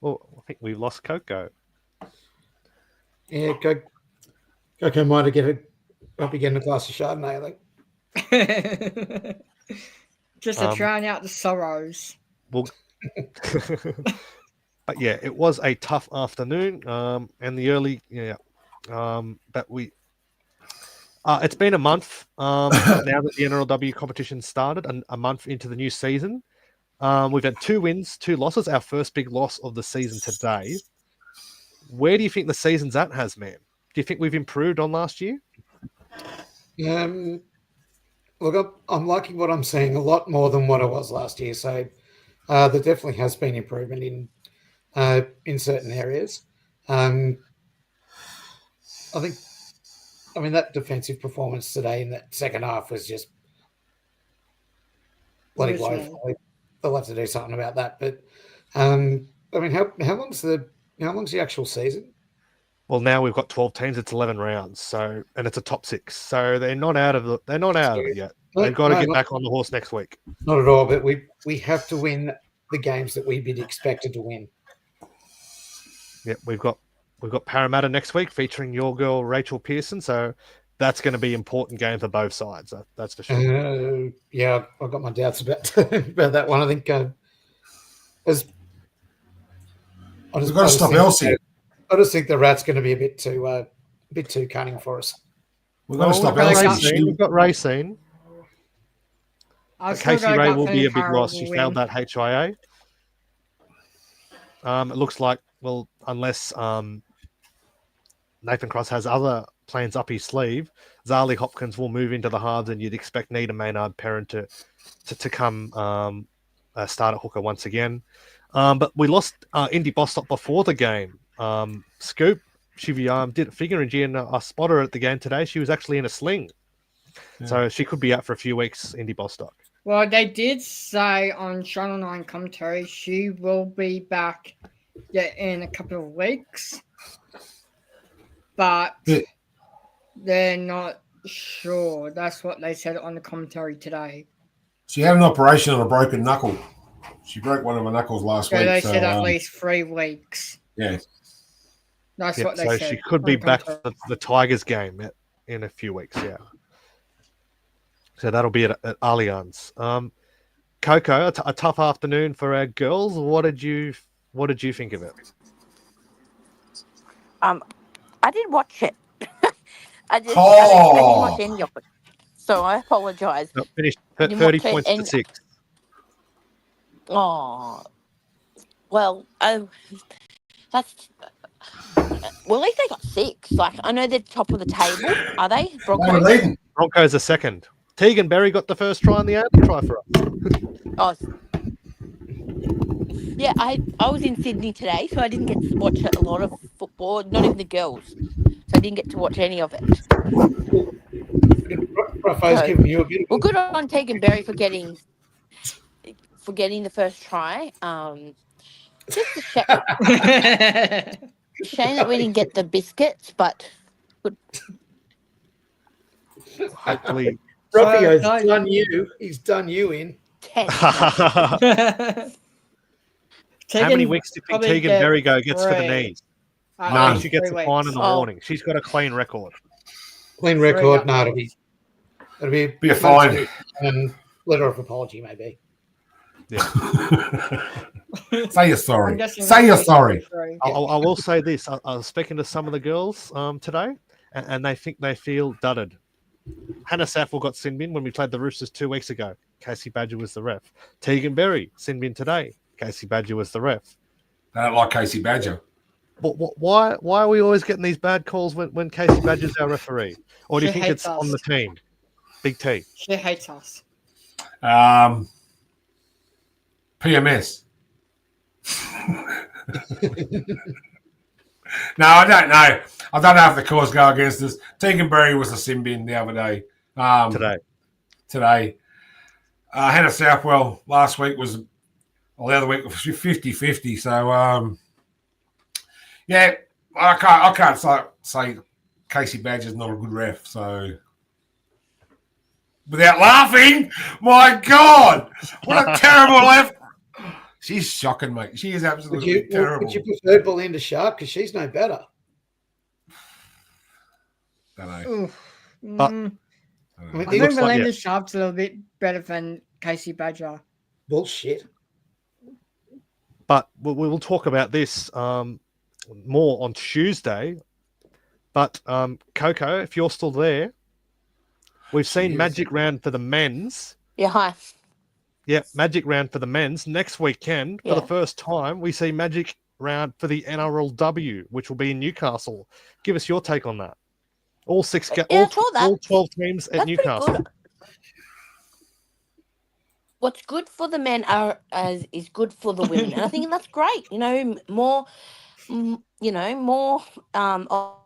D: Well, I think we've lost Coco.
H: Yeah, Coco might have be getting a glass of Chardonnay, I think.
G: Just to drown out the sorrows.
D: Well, but yeah, it was a tough afternoon. And the early But it's been a month now that the NRLW competition started, and a month into the new season. We've had 2 wins, 2 losses. Our first big loss of the season today. Where do you think the season's at, Hasman? Do you think we've improved on last year?
H: Look, I'm liking what I'm seeing a lot more than what I was last year. So there definitely has been improvement in certain areas. I mean, that defensive performance today in that second half was just bloody woeful. They'll have to do something about that. But I mean, how long's the actual season?
D: Well, now we've got 12 teams. It's 11 rounds, and it's a top 6. So they're not out of it yet. They've got to get back on the horse next week.
H: Not at all. But we have to win the games that we've been expected to win.
D: Yep, we've got Parramatta next week featuring your girl Rachel Pearson. So that's going to be an important game for both sides. That's for sure.
H: Yeah, I've got my doubts about that one. I think
A: we've got to stop Elsie.
H: I just think the Rat's going to be a bit too cunning for us.
A: We've got to stop Elsie.
D: We've got Racine. Casey Ray will be a big loss. She failed that HIA. It looks like, well, unless Nathan Cross has other plans up his sleeve, Zali Hopkins will move into the halves, and you'd expect Nita Maynard Perrin to come start at hooker once again. But we lost Indy Bostock before the game. Scoop, she did a figure in G, and I spotted her at the game today. She was actually in a sling. Yeah. So she could be out for a few weeks, Indy Bostock.
G: Well, they did say on Channel 9 commentary she will be back in a couple of weeks. But they're not sure. That's what they said on the commentary today.
A: She had an operation on a broken knuckle. She broke one of her knuckles last week.
G: They said at least 3 weeks.
A: Yeah.
G: That's what they said.
D: So she could be back for the Tigers game in a few weeks, yeah. So that'll be at Allianz. Coco, a tough afternoon for our girls. What did you think of it?
F: I didn't watch it. I didn't watch any of it. So I apologise.
D: Finished 30 points to 6.
F: Oh, well, that's. Well, at least they got 6. Like, I know they're top of the table. Are they?
D: Broncos are second. Tegan Berry got the first try and the only try for us.
F: Yeah, I was in Sydney today, so I didn't get to watch a lot of football, not even the girls. So I didn't get to watch any of it. Well, good on Tegan Berry for getting the first try. Just a shame that we didn't get the biscuits, but good.
D: Hopefully.
H: Ruffio's done you. He's done you in.
F: 10.
D: How many weeks do you think Tegan Berry gets for the knees?
A: None.
D: She gets a fine in the warning. She's got a clean record.
H: Clean record? No, it'll be
A: a fine.
H: And letter of apology, maybe.
D: Yeah.
A: Say you're sorry. Say you're sorry.
D: I will say this. I was speaking to some of the girls today, and they think they feel dudded. Hannah Saffel got sin bin when we played the Roosters 2 weeks ago. Casey Badger was the ref. Tegan Berry, sin bin today. Casey Badger was the ref.
A: They don't like Casey Badger.
D: But why are we always getting these bad calls when Casey Badger's our referee? Or do you think it's on the team? Big T.
G: She hates us.
A: PMS. No, I don't know. I don't know if the calls go against us. Tegan Berry was a sin bin the other day. Today. Hannah Southwell last week was, well, the other week was 50-50. So, yeah, I can't say Casey Badger's not a good ref. So, without laughing, my God, what a terrible ref. She's shocking, mate. She is absolutely terrible.
H: Would you prefer Belinda Sharp? Because she's no better.
A: Don't know.
G: I think Belinda Sharp's a little bit better than Casey Badger.
H: Bullshit.
D: But we will talk about this more on Tuesday. But Coco, if you're still there, we've seen
A: is.
D: Magic Round for the men's.
F: Yeah, hi.
D: Yeah, Magic Round for the men's. Next weekend, for
F: Yeah.
D: the first time, we see Magic Round for the NRLW, which will be in Newcastle. Give us your take on that. All six,
F: Yeah, I saw that.
D: all 12 teams at
F: That's pretty
D: Newcastle.
F: good. What's good for the men is good for the women, and I think that's great. You know, more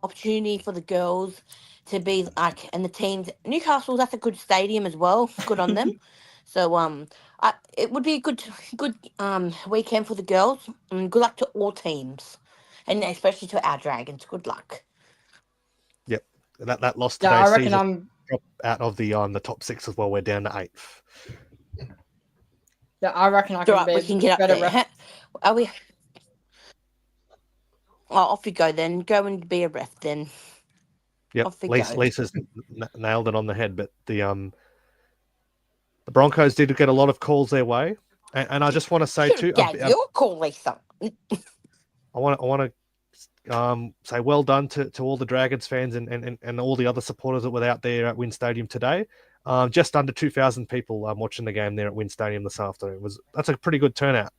F: opportunity for the girls to be like, and the teams. Newcastle, that's a good stadium as well. Good on them. So it would be a good weekend for the girls, and good luck to all teams, and especially to our Dragons. Good luck.
D: Yep, that loss
G: Yeah,
D: today
G: I reckon
D: sees us
G: I'm.
D: drop out of the top 6 as well. We're down to 8th.
G: Yeah, I reckon I
F: It's
G: can
F: all right,
G: be
F: we can get up
G: better
F: there.
G: ref.
F: Are we? Oh, off you go then. Go and be a ref then.
D: Yep,
F: Off we go.
D: Lisa's nailed it on the head. But the Broncos did get a lot of calls their way, and I just want to say
F: Should
D: too,
F: have gave your call, Lisa.
D: I want to say well done to all the Dragons fans and all the other supporters that were out there at Wynn Stadium today. Just under 2,000 people watching the game there at Wynn Stadium this afternoon. That's a pretty good turnout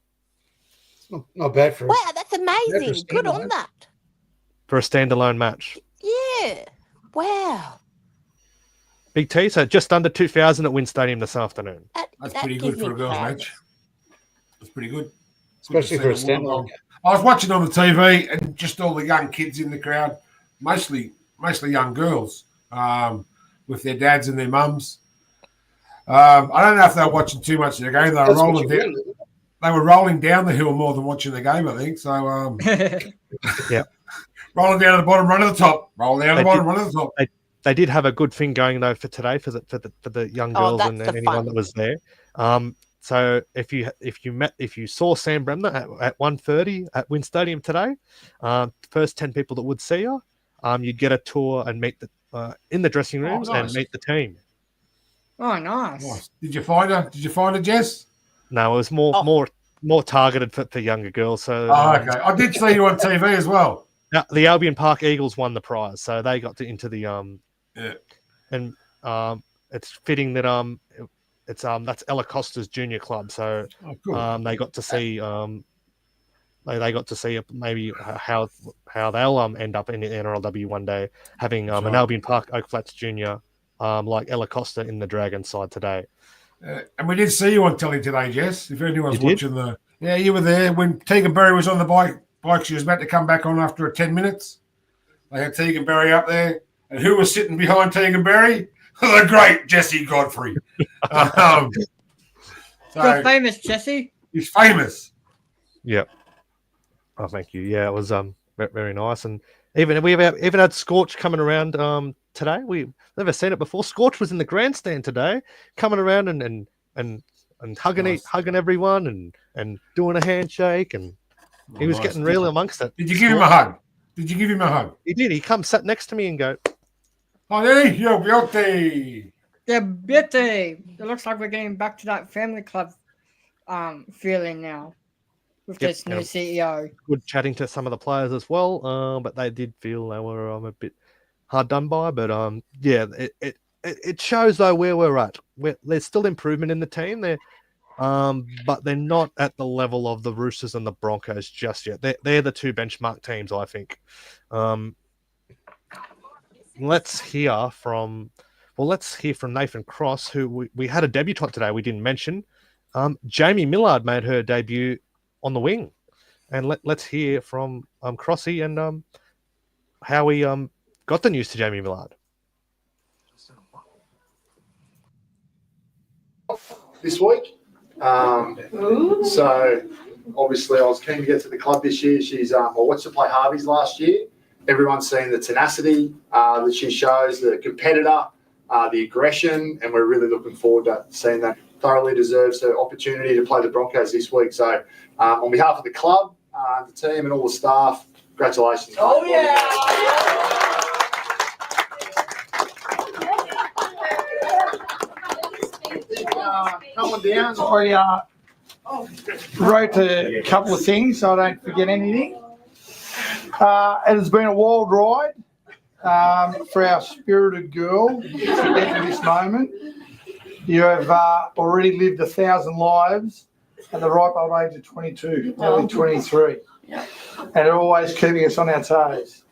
H: Not bad for
F: Wow, that's amazing. Good on that.
D: for a standalone match.
F: Yeah. Wow.
D: Big T, so just under 2,000 at Wynn Stadium this afternoon.
A: That's pretty good for a girls' match. That's pretty good.
H: especially for a
A: See the Wollongong.
H: standalone.
A: I was watching on the TV and just all the young kids in the crowd, mostly young girls, with their dads and their mums. I don't know if they were watching too much of the game. They were rolling down. They were rolling down the hill more than watching the game, I think. So,
D: Yeah.
A: rolling down to the bottom, run to the top. Roll down to the bottom, run to the top.
D: They did have a good thing going though for today for the young girls
F: that's
D: and
F: the
D: anyone
F: fun.
D: that was there. So if you saw Sam Bremner at 1:30 at Wynn Stadium today, first 10 people that would see her, you'd get a tour and meet in the dressing rooms and meet the team.
G: Oh, nice.
A: Nice. Did you find her, Jess?
D: No, it was more targeted for younger girls. So
A: Okay. I did see you on TV as well.
D: the Albion Park Eagles won the prize, so they got into the
A: Yeah.
D: and it's fitting that it's that's Ella Costa's junior club, so
A: cool.
D: they got to see they got to see maybe how they'll end up in the NRLW one day, having an Albion Park Oak Flats junior like Ella Costa in the Dragon side today.
A: And we did see you on telly today, Jess. If anyone's watching you were there when Tegan Berry was on the bike. She was about to come back on after 10 minutes. They had Tegan Berry up there. And who was sitting behind Tegan Berry? The great Jesse Godfrey.
G: You're famous, Jesse.
A: He's famous.
D: Yep. Oh, thank you. Yeah, it was very nice. And even we even had Scorch coming around today. We've never seen it before. Scorch was in the grandstand today, coming around and hugging everyone and doing a handshake, and he was getting real amongst it.
A: Did you give him a hug?
D: He did. He come sat next to me and go,
A: "Oh, hey, yo, beauty."
G: Yeah, beauty. It looks like we're getting back to that family club feeling now with this new CEO.
D: Good chatting to some of the players as well, but they did feel they were a bit hard done by. But yeah, it shows though where we're at. There's still improvement in the team there, but they're not at the level of the Roosters and the Broncos just yet. They're the two benchmark teams, I think. Let's hear from Nathan Cross, who we had a debutante today. We didn't mention. Jamie Millard made her debut on the wing, and let's hear from Crossy and how we got the news to Jamie Millard.
M: This week. So obviously I was keen to get to the club this year. She's I watched her play Harvey's last year. Everyone's seen the tenacity that she shows, the competitor, the aggression, and we're really looking forward to seeing that. Thoroughly deserves her opportunity to play the Broncos this week. So on behalf of the club, the team and all the staff, congratulations.
E: Oh, yeah.
N: Coming down, I wrote a couple of things so I don't forget anything. It has been a wild ride. for our spirited girl to get to this moment. You have already lived 1,000 lives at the ripe old age of 22, nearly 23, and always keeping us on our toes.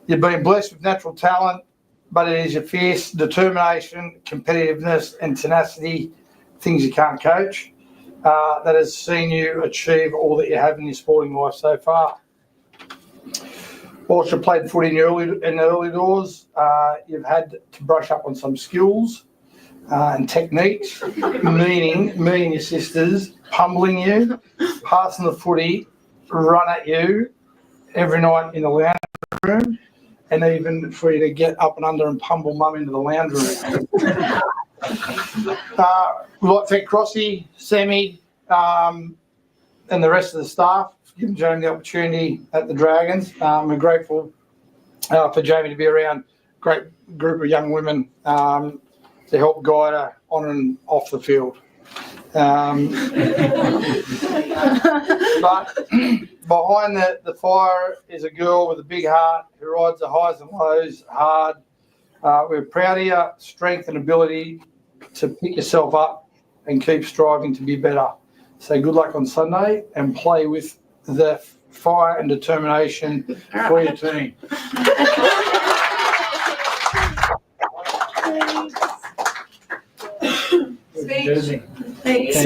N: You've been blessed with natural talent, but it is your fierce determination, competitiveness, and tenacity, things you can't coach, that has seen you achieve all that you have in your sporting life so far. Whilst you played footy in the early doors, you've had to brush up on some skills and techniques, meaning me and your sisters pummeling you, passing the footy, run at you every night in the lounge room, and even for you to get up and under and pummel mum into the lounge room. We'd like to thank Crossy, Sammy, and the rest of the staff for giving Jamie the opportunity at the Dragons. We're grateful for Jamie to be around a great group of young women to help guide her on and off the field. But behind the fire is a girl with a big heart who rides the highs and lows hard. We're proud of your strength and ability to pick yourself up and keep striving to be better. So good luck on Sunday and play with the fire and determination for your team.
O: Speech. Thanks,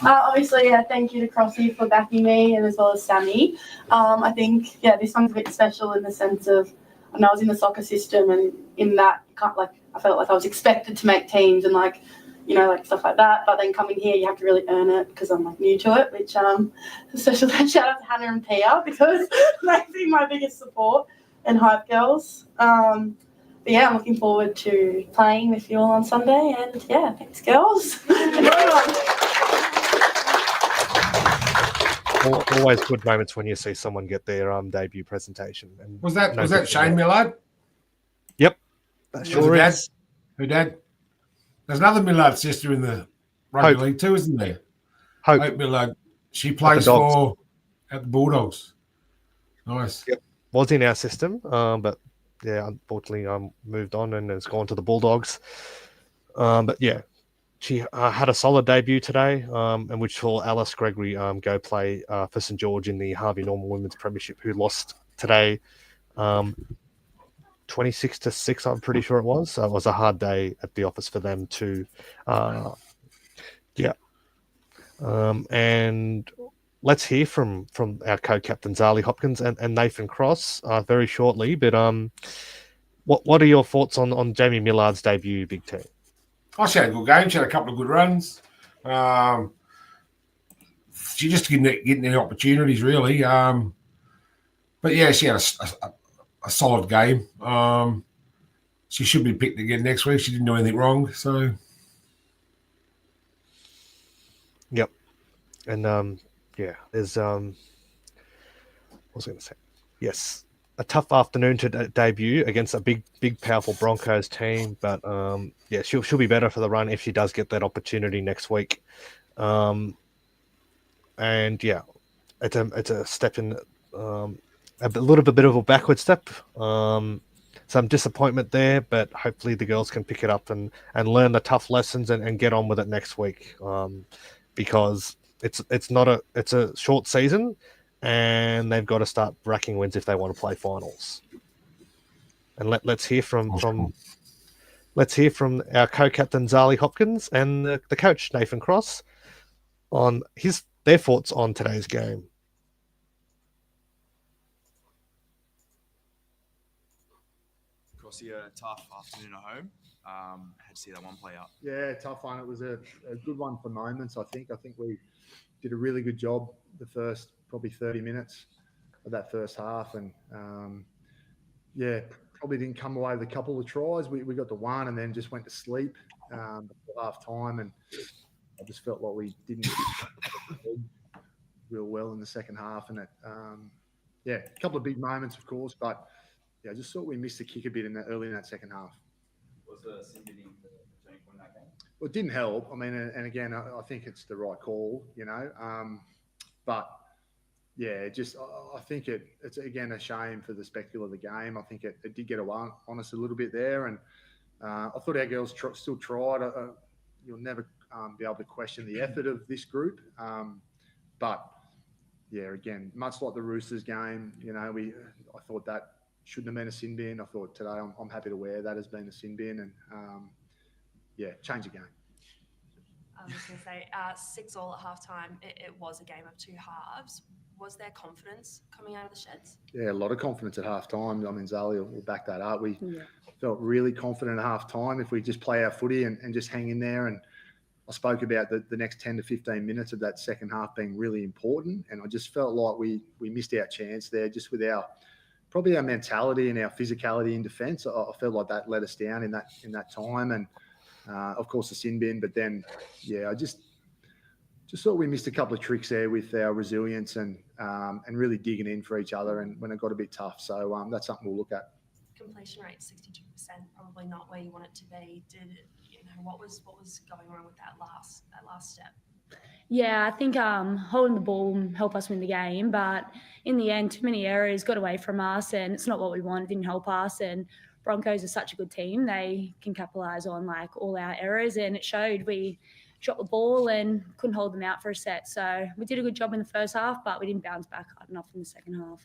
O: obviously, thank you to Crossy for backing me and as well as Sammy. I think, this one's a bit special in the sense of when I was in the soccer system and in that, I felt like I was expected to make teams and stuff like that. But then coming here, you have to really earn it because I'm new to it, which special shout out to Hannah and Pia because they've been my biggest support and hype girls. But I'm looking forward to playing with you all on Sunday. And thanks, girls.
D: Always good moments when you see someone get their debut presentation. And
A: was that Shane Millard?
D: Yep, that sure is.
A: Her dad. There's another Millard sister in the rugby league too, isn't there? Hope Millard. She plays at the Bulldogs. Nice.
D: Yep, was in our system, but. Unfortunately, moved on and has gone to the Bulldogs. She had a solid debut today, and which saw Alice Gregory go play for St George in the Harvey Norman Women's Premiership, who lost today 26-6, I'm pretty sure it was. So it was a hard day at the office for them too. And let's hear from our co-captains Ali Hopkins and Nathan Cross very shortly. But what are your thoughts on Jamie Millard's debut, Big T?
A: She had a good game. She had a couple of good runs. She just didn't get any opportunities really. She had a solid game. She should be picked again next week. She didn't do anything wrong. So,
D: yep, and. There's what was I going to say? Yes, a tough afternoon to debut against a big, powerful Broncos team, but she'll be better for the run if she does get that opportunity next week. It's a step in a little bit of a backward step. Some disappointment there, but hopefully the girls can pick it up and learn the tough lessons and get on with it next week. Because it's a short season, and they've got to start racking wins if they want to play finals. And let's hear from our co-captain Zali Hopkins and the coach Nathan Cross on their thoughts on today's game.
P: Crossy, a tough afternoon at home. Had to see that one play out.
M: Yeah, tough one. It was a good one for moments, I think. I think we did a really good job the first probably 30 minutes of that first half. And, probably didn't come away with a couple of tries. We got the one and then just went to sleep before half time. And I just felt like we didn't real well in the second half. And a couple of big moments, of course. But, I just thought we missed the kick a bit early in that second half.
P: Was the sympathy the turning point in that game?
M: Well, it didn't help. I mean, and again, I think it's the right call, but yeah, just I think it's again a shame for the spectacle of the game. I think it did get away on us a little bit there, and I thought our girls still tried. You'll never be able to question the effort of this group, but yeah, again, much like the Roosters game, I thought that shouldn't have been a sin bin. I thought today I'm happy to wear that as being a sin bin, and yeah, change the game.
Q: I was going to say 6-6 at halftime. It was a game of two halves. Was there confidence coming out of the sheds?
M: Yeah, a lot of confidence at halftime. I mean, Zali will back that up. We felt really confident at halftime if we just play our footy and just hang in there. And I spoke about the next 10 to 15 minutes of that second half being really important. And I just felt like we missed our chance there just with probably our mentality and our physicality in defence. I felt like that let us down in that time. And of course the sin bin, but then, yeah, I just thought we missed a couple of tricks there with our resilience and really digging in for each other and when it got a bit tough. So that's something we'll look at.
Q: Completion rate 62%, probably not where you want it to be. What was going wrong with that last step?
R: Yeah, I think holding the ball helped us win the game, but in the end, too many errors got away from us, and it's not what we want. It didn't help us, and Broncos are such a good team; they can capitalise on like all our errors, and it showed. We shot the ball and couldn't hold them out for a set, so we did a good job in the first half, but we didn't bounce back hard enough in the second half.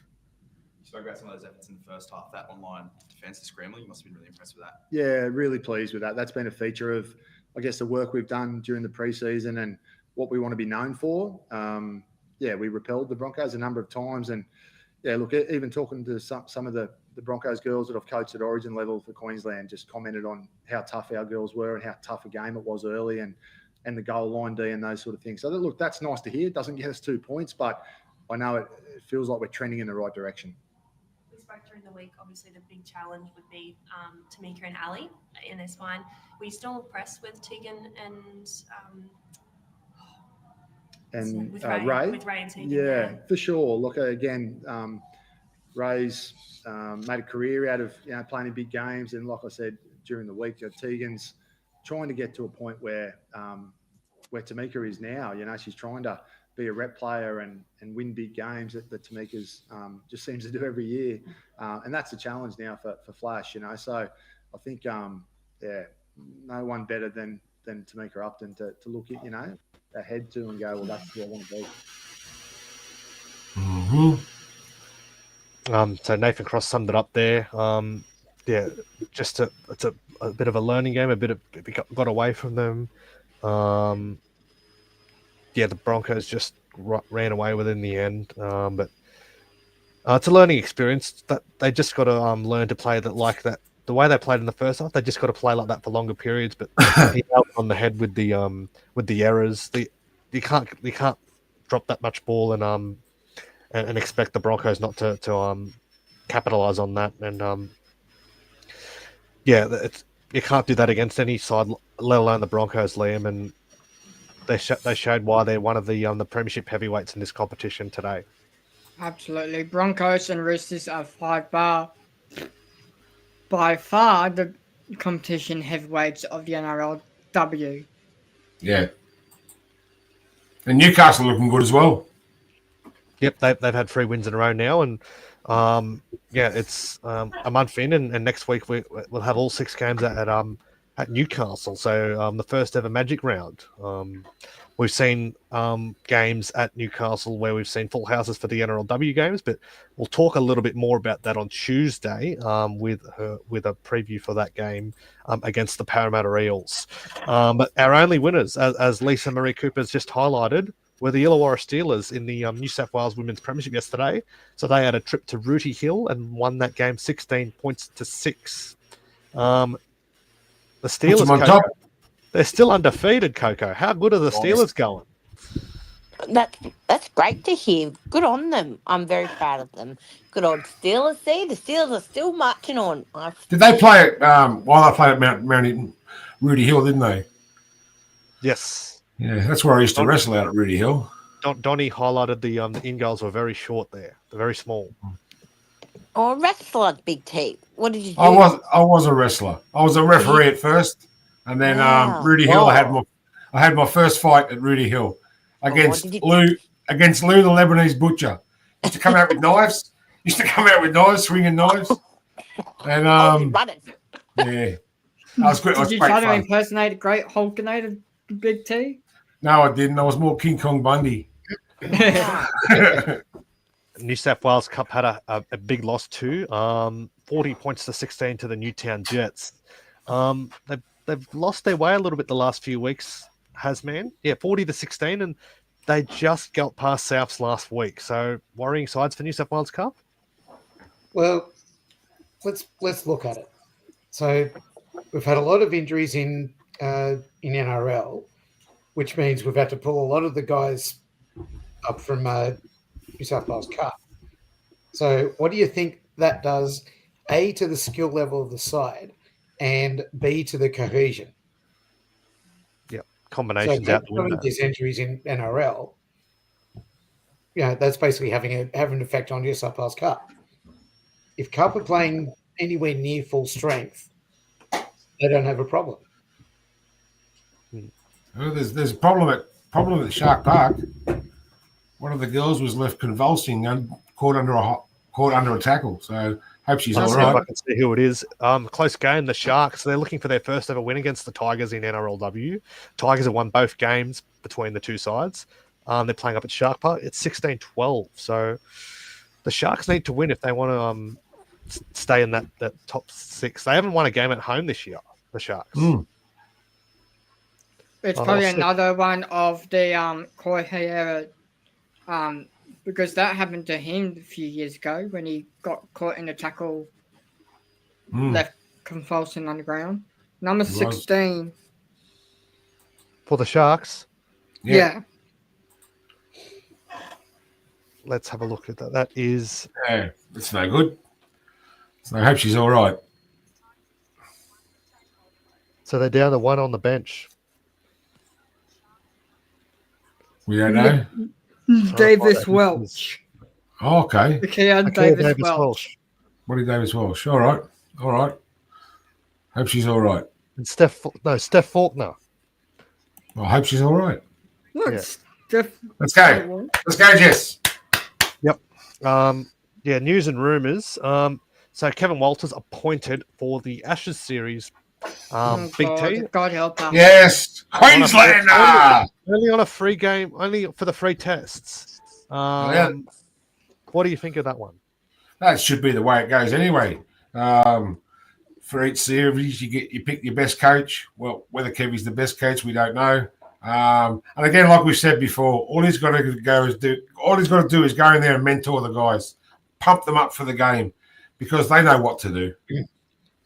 P: You spoke about some of those efforts in the first half. That online defence, the scrambling, you must have been really impressed with that.
M: Yeah, really pleased with that. That's been a feature of, I guess, the work we've done during the preseason and what we want to be known for. Yeah, we repelled the Broncos a number of times. And, yeah, look, even talking to some of the Broncos girls that I've coached at Origin level for Queensland just commented on how tough our girls were and how tough a game it was early and the goal line D and those sort of things. So, look, that's nice to hear. It doesn't get us 2 points, but I know it feels like we're trending in the right direction.
Q: We spoke during the week, obviously the big challenge would be Tamika and Ali in their spine. Were you still impressed with Tegan and with Ray? With Ray and Tegan?
M: Yeah, for sure. Look, again, Ray's made a career out of playing in big games, and like I said during the week, Tegan's trying to get to a point where Tamika is now. She's trying to be a rep player and win big games that Tamika's just seems to do every year. And that's the challenge now for Flash, So I think, no one better than Tamika Upton to look at, ahead to and go, well, that's who I want to be.
D: Mm-hmm. So Nathan Cross summed it up there. It's a bit of a learning game. It got away from them. The Broncos just ran away with it in the end. But it's a learning experience. That they just got to learn to play that like that. The way they played in the first half, they just got to play like that for longer periods. But he nailed on the head with the errors. You can't drop that much ball and expect the Broncos not to capitalize on that. And you can't do that against any side, let alone the Broncos, Liam. And they showed why they're one of the premiership heavyweights in this competition today.
G: Absolutely. Broncos and Roosters are by far the competition heavyweights of the NRLW.
A: Yeah. And Newcastle looking good as well.
D: Yep, they've had 3 wins in a row now, and it's a month in, and next week we'll have all 6 games at Newcastle. So the first ever Magic round. We've seen games at Newcastle where we've seen full houses for the NRLW games, but we'll talk a little bit more about that on Tuesday with a preview for that game against the Parramatta Eels. But our only winners, as Lisa Marie Cooper's just highlighted, were the Illawarra Steelers in the New South Wales Women's Premiership yesterday. So they had a trip to Rooty Hill and won that game 16 points to 6. The Steelers, Coco, they're still undefeated, Coco. How good are the Steelers going?
F: That's great to hear. Good on them. I'm very proud of them. Good old Steelers. See, the Steelers are still marching on.
A: Did they play it while they played at Mount Rooty Hill, didn't they?
D: Yes.
A: Yeah, that's where I used to wrestle out at Rooty Hill.
D: Donnie highlighted the in goals were very short there. They're very small.
F: Oh, a wrestler, Big T. What did you do?
A: I was a wrestler. I was a referee at first, and then Rooty Hill. I had my first fight at Rooty Hill against Lou the Lebanese butcher. Used to come out with knives. Swinging knives. And yeah, that was great. That was
G: Did you
A: great
G: try to
A: fun.
G: impersonate a great Hulkinator, Big T?
A: No, I didn't. I was more King Kong Bundy.
D: New South Wales Cup had a big loss too. 40 points to 16 to the Newtown Jets. They've lost their way a little bit the last few weeks, Hasman. Yeah, 40 to 16, and they just got past Souths last week. So worrying sides for New South Wales Cup?
H: Well, let's look at it. So we've had a lot of injuries in NRL, which means we've had to pull a lot of the guys up from New South Wales Cup. So what do you think that does, A, to the skill level of the side, and B, to the cohesion?
D: Yeah, combinations out the window.
H: These injuries in NRL, that's basically having an effect on New South Wales Cup. If Cup are playing anywhere near full strength, they don't have a problem.
A: Well, there's a problem at Shark Park. One of the girls was left convulsing and caught under a tackle. So hope she's all
D: See
A: right.
D: if I can see who it is. Close game. The Sharks. They're looking for their first ever win against the Tigers in NRLW. Tigers have won both games between the two sides. They're playing up at Shark Park. It's 16-12. So the Sharks need to win if they want to stay in that top six. They haven't won a game at home this year. The Sharks.
G: It's probably another one of the Koi Herrera, because that happened to him a few years ago when he got caught in a tackle, left convulsing on the ground. Number 16.
D: For the Sharks?
G: Yeah.
D: Let's have a look at that. That is...
A: Yeah, it's no good. So I hope she's all right.
D: So they're down to one on the bench.
A: We don't know.
G: Davis Welch.
A: Oh, okay.
G: Davis Welch.
A: What is Davis Welch? All right. Hope she's all right.
D: And Steph Faulkner.
A: Well, I hope she's all right.
G: Look,
D: Yeah.
G: Steph.
A: Let's go. Let's go, Jess.
D: Yep. News and rumours. So Kevin Walters appointed for the Ashes series. Big T.
G: God help us.
A: Yes. Queenslander.
D: Only on a free game, only for the free tests. What do you think of that one?
A: That should be the way it goes anyway. For each series, you pick your best coach. Well, whether Kevy's the best coach, we don't know. And again, like we said before, all he's got to do is go in there and mentor the guys, pump them up for the game, because they know what to do.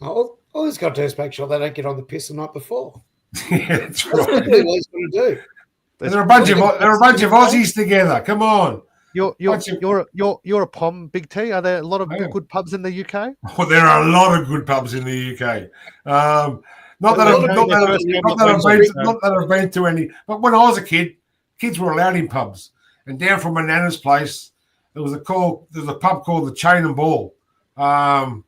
H: All he's got to do is make sure they don't get on the piss the night before.
A: Yeah, that's
H: That's
A: right.
H: really what he's going to do.
A: They're a bunch of Aussies together. Come on.
D: You're a POM, Big T. Are there a lot of good pubs in the UK?
A: Oh, there are a lot of good pubs in the UK. Not that I've been to any, but when I was a kid, kids were allowed in pubs. And down from my nana's place, there was a pub called the Chain and Ball. And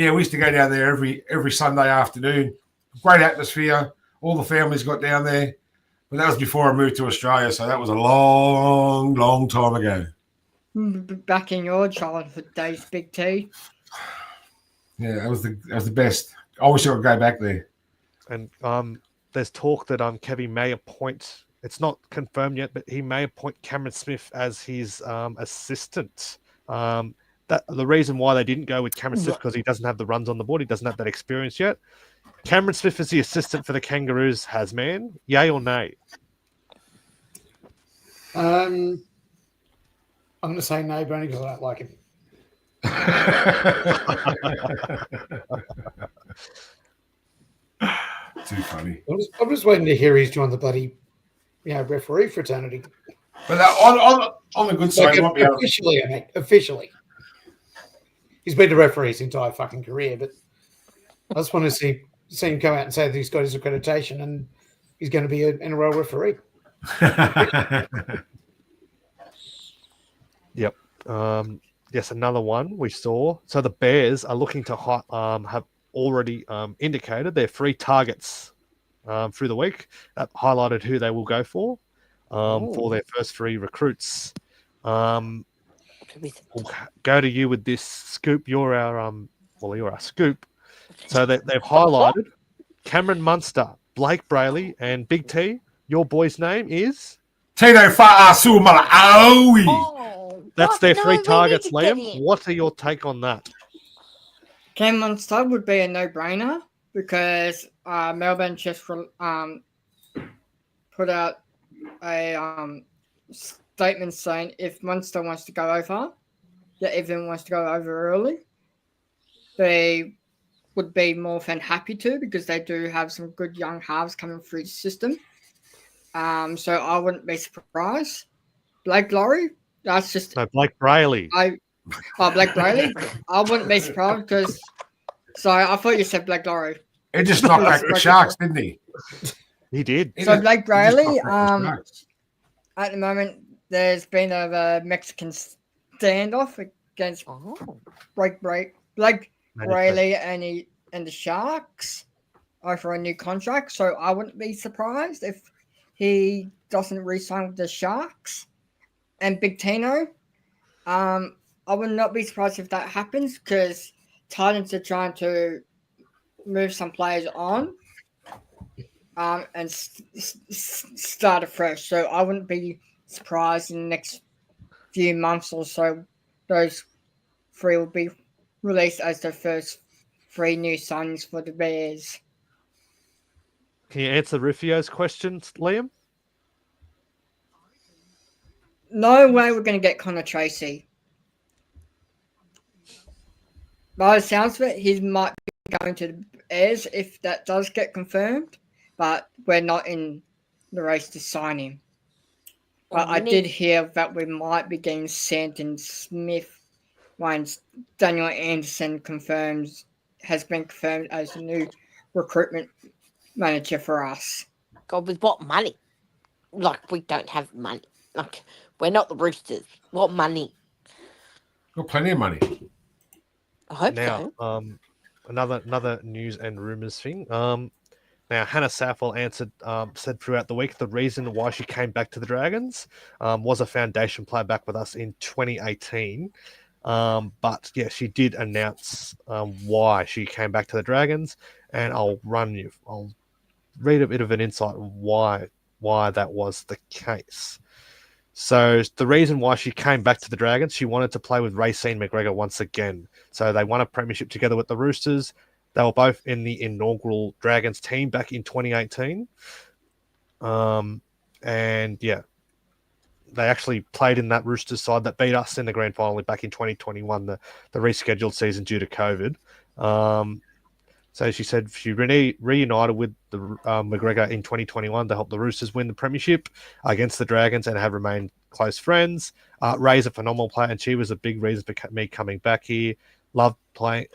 A: yeah, we used to go down there every Sunday afternoon. Great atmosphere. All the families got down there. But that was before I moved to Australia, so that was a long, long time ago.
G: Back in your childhood days, Big T.
A: Yeah, that was the best. I wish I could go back there.
D: And there's talk that Kevy may appoint. It's not confirmed yet, but he may appoint Cameron Smith as his assistant. That the reason why they didn't go with Cameron Smith because he doesn't have the runs on the board. He doesn't have that experience yet. Cameron Smith is the assistant for the Kangaroos. Hasman, yay or nay?
H: I'm going to say no, but only because I don't like him.
A: Too funny.
H: I'm just waiting to hear he's joined the bloody, referee fraternity.
A: But on the good side, he might be able
H: officially. He's been a referee his entire fucking career, but I just want to see him come out and say that he's got his accreditation and he's going to be an NRL referee.
D: Yep. Yes, another one we saw. So the Bears are looking to have already indicated their 3 targets through the week. That highlighted who they will go for their first 3 recruits. We'll go to you with this scoop. You're our you're our scoop. So they've highlighted Cameron Munster, Blake Brayley, and Big T. Your boy's name is
A: Tino Fa'asumalawi.
D: That's their
F: No,
D: three
F: we
D: targets,
F: need to get
D: Liam.
F: in.
D: What are your take on that?
G: Cam Munster would be a no-brainer because Melbourne just put out a statement saying if Munster wants to go over, that everyone wants to go over early, they would be more than happy to because they do have some good young halves coming through the system. So I wouldn't be surprised. Blake Laurie, that's just
D: Blake Brayley.
G: Blake Brayley. I wouldn't be surprised because. Sorry, I thought you said Blake Laurie.
A: He just knocked back the Sharks, didn't he?
D: He did.
G: So Blake Brayley,
A: Sharks.
G: at the moment, there's been a Mexican standoff against Blake Brayley and the Sharks over a new contract. So I wouldn't be surprised if he doesn't re-sign with the Sharks. And Big Tino, I would not be surprised if that happens because Titans are trying to move some players on and start afresh. So I wouldn't be surprised in the next few months or so those three will be released as the first 3 new signings for the Bears.
D: Can you answer Rufio's questions, Liam?
G: No way we're going to get Connor Tracy. By the sounds of it, he might be going to the Bears if that does get confirmed, but we're not in the race to sign him. But I did hear that we might be getting Santon Smith once Daniel Anderson has been confirmed as the new recruitment manager for us.
F: God, with what money? Like, we don't have money. Like, we're not the Roosters. What money?
A: Got plenty of money.
F: I hope
D: Now,
F: so.
D: another news and rumours thing. Now, Hannah Southwell said throughout the week the reason why she came back to the Dragons was a foundation player back with us in 2018. But yeah, she did announce why she came back to the Dragons, and I'll read a bit of an insight on why that was the case. So the reason why she came back to the Dragons, she wanted to play with Racine McGregor once again. So they won a premiership together with the Roosters. They were both in the inaugural Dragons team back in 2018. And yeah, they actually played in that Roosters side that beat us in the grand final back in 2021, the rescheduled season due to COVID. So she said she reunited with the McGregor in 2021 to help the Roosters win the premiership against the Dragons and have remained close friends. Ray's a phenomenal player, and she was a big reason for me coming back here. Loved my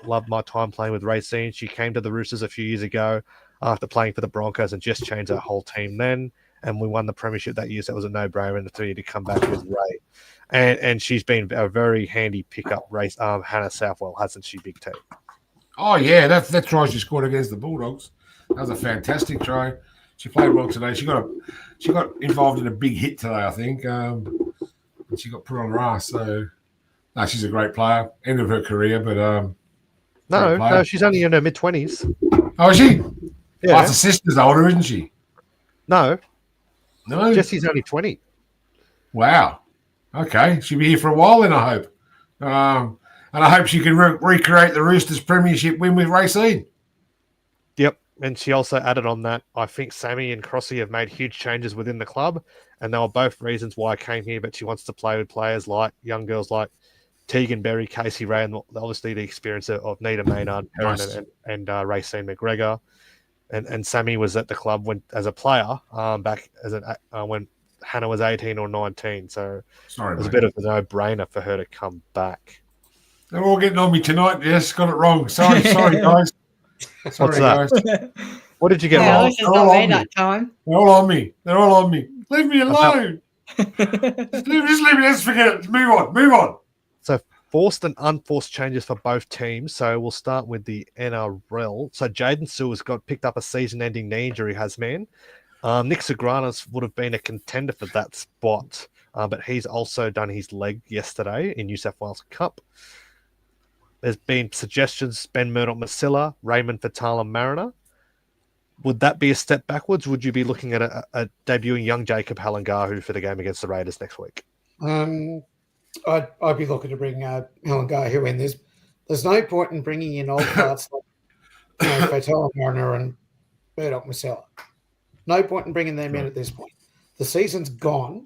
D: time playing with Racine. She came to the Roosters a few years ago after playing for the Broncos and just changed our whole team then. And we won the premiership that year, so it was a no-brainer for you to come back with Ray. And she's been a very handy pickup, Hannah Southwell, hasn't she, Big T?
A: Oh, yeah, that try she scored against the Bulldogs. That was a fantastic try. She played well today. She got involved in a big hit today, I think. And she got put on her ass. So, no, she's a great player. End of her career, but
D: no, she's only in her mid-20s.
A: Oh, is she?
D: Yeah.
A: Oh, her sister's older, isn't she?
D: No.
A: Jessie's
D: only 20.
A: Wow. Okay, she'll be here for a while then, I hope. And I hope she can recreate the Roosters premiership win with Racine.
D: Yep. And she also added on that, I think Sammy and Crossy have made huge changes within the club, and they were both reasons why I came here, but she wants to play with players like young girls like Tegan Berry, Casey Ray, and obviously the experience of Nita Maynard,
A: Nice.
D: and Racine McGregor. And Sammy was at the club as a player back when Hannah was 18 or 19. So it was a bit of a no-brainer for her to come back.
A: They're all getting on me tonight. Yes, got it wrong. Sorry, guys.
D: What's that? What did you get
G: Yeah,
D: wrong?
G: this is not me that time.
A: They're all on me. Leave me alone. just leave me. Let's forget it. Move on.
D: So forced and unforced changes for both teams. So we'll start with the NRL. So Jaden Sewell's got picked up a season-ending knee injury, Nick Sagranas would have been a contender for that spot. but he's also done his leg yesterday in New South Wales Cup. There's been suggestions: Ben Murdoch Masilla, Raymond Fatala Mariner. Would that be a step backwards? Would you be looking at a debuting young Jacob Halangahu for the game against the Raiders next week?
H: I'd be looking to bring Halangahu in. There's no point in bringing in old parts like Fatala Mariner and Murdoch Masilla. No point in bringing them in at this point. The season's gone,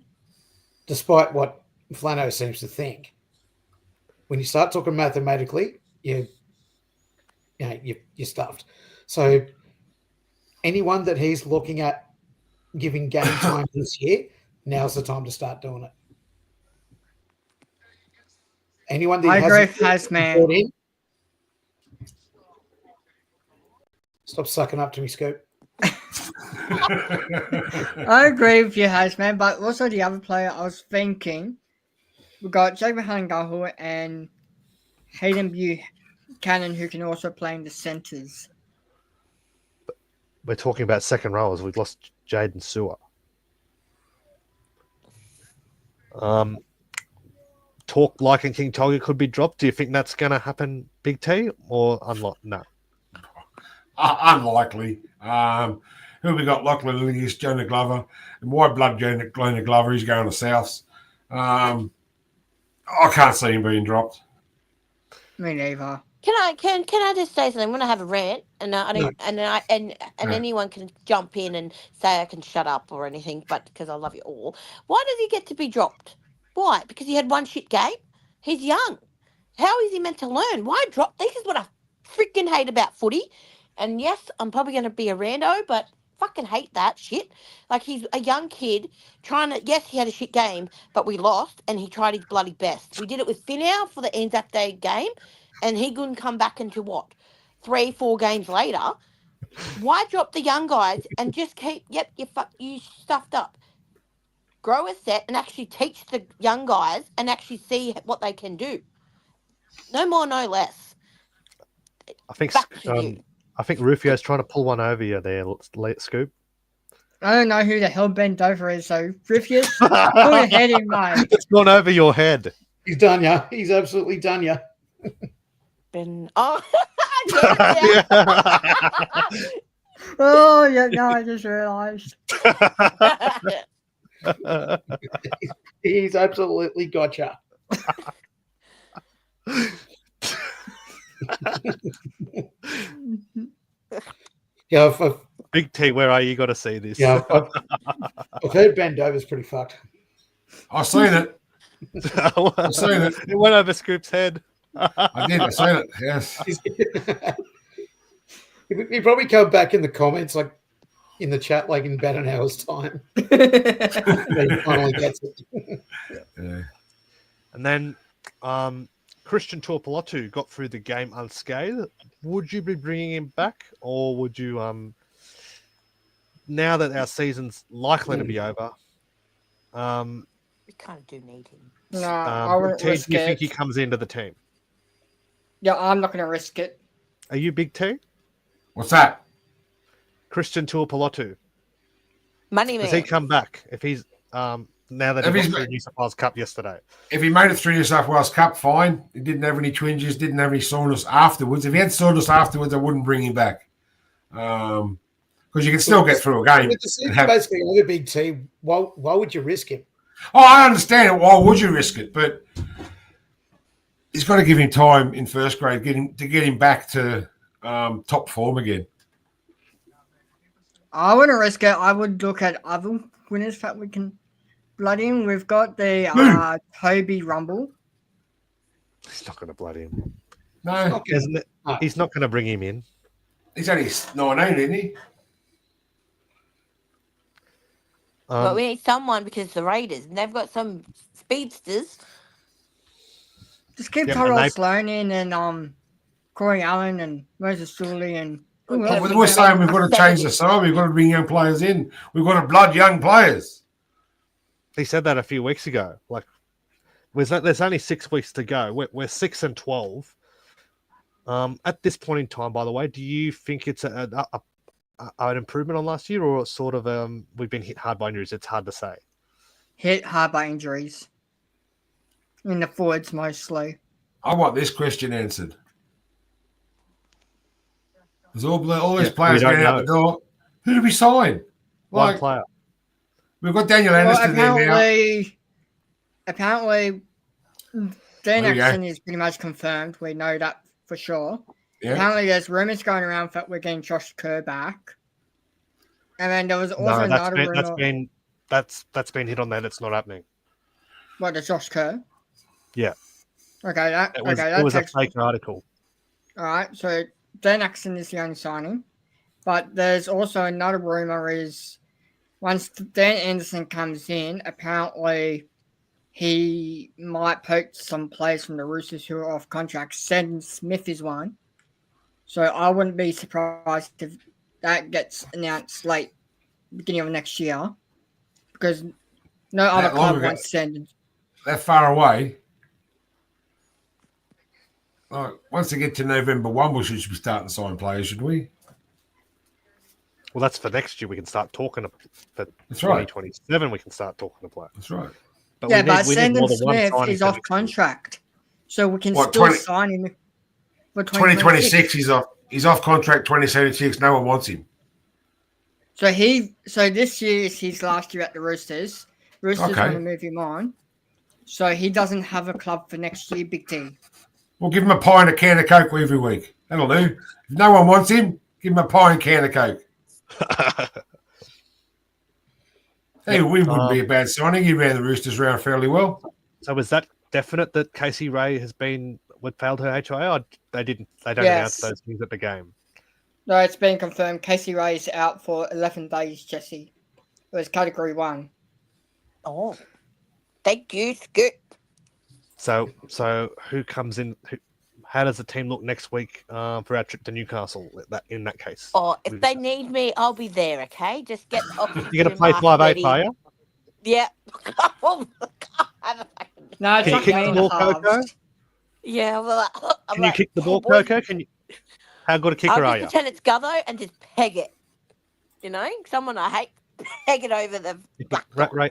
H: despite what Flano seems to think. When you start talking mathematically, you're stuffed. So anyone that he's looking at giving game time this year, now's the time to start doing it. Anyone that
G: I agree
H: hasn't
G: with Hasman.
H: brought in, stop sucking up to me, Scoop.
G: I agree with you, Hasman, but also the other player I was thinking, we got Jacob Halangahu and Hayden Buchanan, who can also play in the centres.
D: We're talking about second rowers. We've lost Jaden Sewer. Talk like and King Tolga could be dropped. Do you think that's going to happen, Big T, or no?
A: Unlikely. Who we got? Lachlan Lillies, Jonah Glover. And why blood Jonah Glover? He's going to Souths. I can't see him being dropped.
G: Me neither.
F: Can I just say something? I'm going to have a rant, and anyone can jump in and say I can shut up or anything, but because I love you all. Why does he get to be dropped? Why? Because he had one shit game? He's young. How is he meant to learn? Why drop? This is what I freaking hate about footy. And yes, I'm probably going to be a rando, but fucking hate that shit. Like, he's a young kid trying to, yes, he had a shit game, but we lost, and he tried his bloody best. We did it with Finau for the Anzac Day game, and he couldn't come back into what? 3-4 games later. Why drop the young guys and just keep, you stuffed up. Grow a set and actually teach the young guys and actually see what they can do. No more, no less.
D: I think Rufio's trying to pull one over you there, Scoop.
G: I don't know who the hell Ben Dover is, so Rufus, pull your head in, mate.
D: It's gone over your head.
H: He's done ya. He's absolutely done ya.
F: Ben, oh,
G: oh yeah, no, I just realised.
H: He's absolutely gotcha.
D: Big T, where are you? Got to see this.
H: Yeah, I've heard Ben Dover's pretty fucked.
A: I've seen it. I've seen it.
D: It went over Scoop's head.
A: I did. I've seen it. Yes.
H: He probably come back in the comments, like in the chat, like in about an hour's time. He finally gets it.
A: Yeah.
D: And then Christian Tuipulotu got through the game unscathed. Would you be bringing him back, or would you, now that our season's likely to be over,
F: we kind of do need him.
G: No, I wouldn't
D: do you
G: risk
D: think
G: it.
D: he comes into the team?
G: Yeah, I'm not going to risk it.
D: Are you Big T?
A: What's that?
D: Christian Tuipulotu.
F: Money man.
D: Does he come back if he's now that he got through the New South Wales Cup yesterday?
A: If he made it through New South Wales Cup, fine. He didn't have any twinges, didn't have any soreness afterwards. If he had soreness afterwards, I wouldn't bring him back. Because you can still get through a game.
H: With the season basically over, Big T, why would you risk him?
A: Oh, I understand it. Why would you risk it? But he's got to give him time in first grade, get him back to top form again.
G: I wouldn't risk it. I would look at other winners that we can blood in. We've got the Toby Rumble.
D: He's not going to blood him.
A: No.
D: He's not going to bring him in.
A: He's only 19, isn't he?
F: But we need someone because the Raiders, and they've got some speedsters.
G: Just keep
D: Yep,
G: Tyrell
D: and they-
G: Sloan in and Corey Allen and Moses Sully and who else?
A: We're saying we've got to change the side. We've got to bring young players in. We've got to blood young players.
D: He said that a few weeks ago. Like, there's only 6 weeks to go. We're 6-12. At this point in time, by the way, do you think it's an improvement on last year, or sort of we've been hit hard by injuries? It's hard to say.
G: hit hard by injuries. In the forwards mostly.
A: I want this question answered. There's all these players
D: don't
A: going out
D: know.
A: the door. Who do we sign?
D: One player.
A: We've got Daniel
G: Well,
A: Anderson there now.
G: apparently, Dan
A: There you go.
G: Axton is pretty much confirmed. We know that for sure.
A: Yeah.
G: Apparently, there's rumours going around that we're getting Josh Kerr back. And then there was also
D: No,
G: another rumour.
D: that's been hit on that. It's not happening.
G: What, the Josh Kerr?
D: Yeah.
G: Okay, that
D: It was,
G: okay,
D: it
G: that
D: was a
G: takes.
D: fake article.
G: All right, so Dan Axton is the only signing, but there's also another rumor is once Dan Anderson comes in, apparently he might poach some players from the Roosters who are off contract. Sandon Smith is one, so I wouldn't be surprised if that gets announced late, beginning of next year, because no other
A: That long
G: club
A: ago.
G: wants Sandon.
A: That far away. Once they get to November 1, we should be starting to sign players, should we?
D: Well, that's for next year. We can start talking for
A: That's right.
D: 2027. We can start talking to players.
A: That's right.
D: But
G: Yeah,
D: we
G: but
D: need
G: Sandon
D: more than one
G: Smith
D: signing
G: is
D: for
G: off
D: next year.
G: contract, so we can
A: What,
G: still
A: 20
G: sign him for
A: 2026, he's off contract 2076. No one wants him.
G: So this year is his last year at the Roosters. Roosters
A: Okay.
G: want to move him on, so he doesn't have a club for next year. Big T.
A: We'll give him a pie and a can of Coke every week. That'll do. If no one wants him, give him a pie and can of Coke. Hey, we wouldn't be a bad signing. He ran the Roosters round fairly well.
D: So is that definite that Casey Ray has been failed her HIA? Or they don't
G: Yes.
D: announce those things at the game.
G: No, it's been confirmed. Casey Ray is out for 11 days. Jesse, it was Category 1.
F: Oh, thank you, Scoop.
D: So who comes in? How does the team look next week for our trip to Newcastle? In that case,
F: Oh, if they need me, I'll be there. Okay, just get.
D: you're going to play 5'8", are you?
F: Yeah.
G: No, it's
D: Can you
G: not
D: kick
G: me
D: the
G: in
D: ball,
G: halves.
D: Coco?
F: Yeah. Well,
D: Can you kick the ball, Coco? Can you? How good a kicker
F: I'll
D: are
F: just
D: you?
F: pretend it's Gutho and just peg it. You know, someone I hate, peg it over the.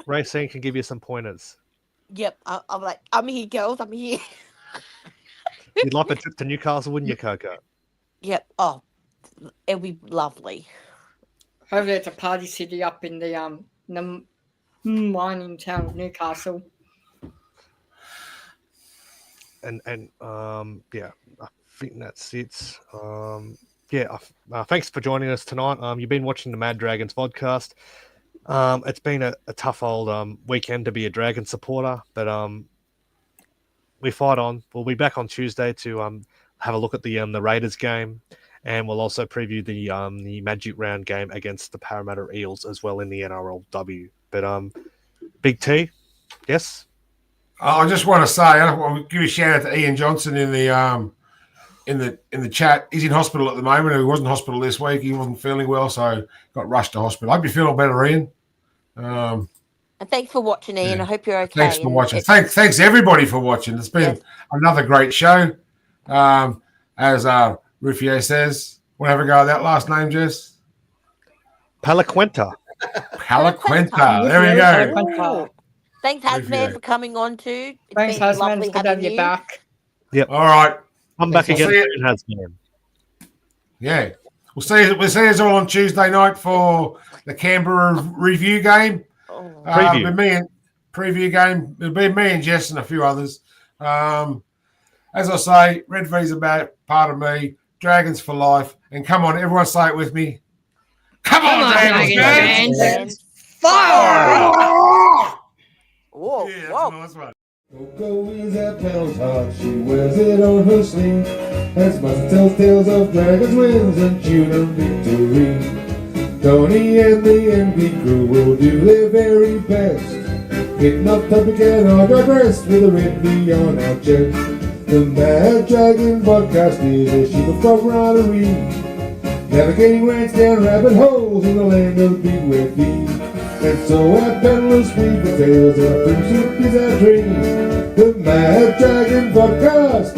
D: Racine can give you some pointers.
F: Yep. I'm like, I'm here, girls. I'm here.
D: You'd like a trip to Newcastle, wouldn't you, Coco?
F: Yep. Oh, it'll be lovely.
G: Hopefully, it's a party city up in the mining town of Newcastle.
D: And yeah, I think that's it. Thanks for joining us tonight. You've been watching the Mad Dragons podcast. It's been a tough old weekend to be a Dragon supporter, but we fight on. We'll be back on Tuesday to have a look at the Raiders game, and we'll also preview the Magic Round game against the Parramatta Eels as well in the NRLW. But Big T, yes.
A: I just want to say, I want to give a shout out to Ian Johnson in the chat. He's in hospital at the moment. He was in hospital this week. He wasn't feeling well, so got rushed to hospital. I hope you feel better, Ian.
F: And thanks for watching, Ian. I hope you're okay.
A: Thanks for watching. Thanks everybody for watching. It's been another great show. As Rufio says, want to have a go at that last name, Jess?
D: Palaquenta.
A: There we go.
F: Ooh. Thanks, Hasman, for coming on too.
G: Thanks, Hasman. It's good to have you back.
D: Yep.
A: All right.
D: I'm back
A: We'll
D: again
A: see
D: soon, Hasman.
A: Yeah. We'll see us all on Tuesday night for the Canberra review game. Preview game. It'll be me and Jess and a few others. As I say, Red V's about part of me. Dragons for life. And come on, everyone say it with me. Come on, Dragons!
G: Fire!
F: Whoa,
A: yeah,
F: whoa.
A: That's a nice one.
S: Coco is at Pell's heart, she wears it on her sleeve. As Mustard tells tales of dragons, wins and tuna victory. Tony and the MP crew will do their very best. Hitting up topic and I digress with a red V on our chest. The Mad Dragon podcast is a sheep of camaraderie. Navigating rants down rabbit holes in the land of big wet feet. And so our peddlers sweep the tales and our premiership is our dream. The Mad Dragon podcast,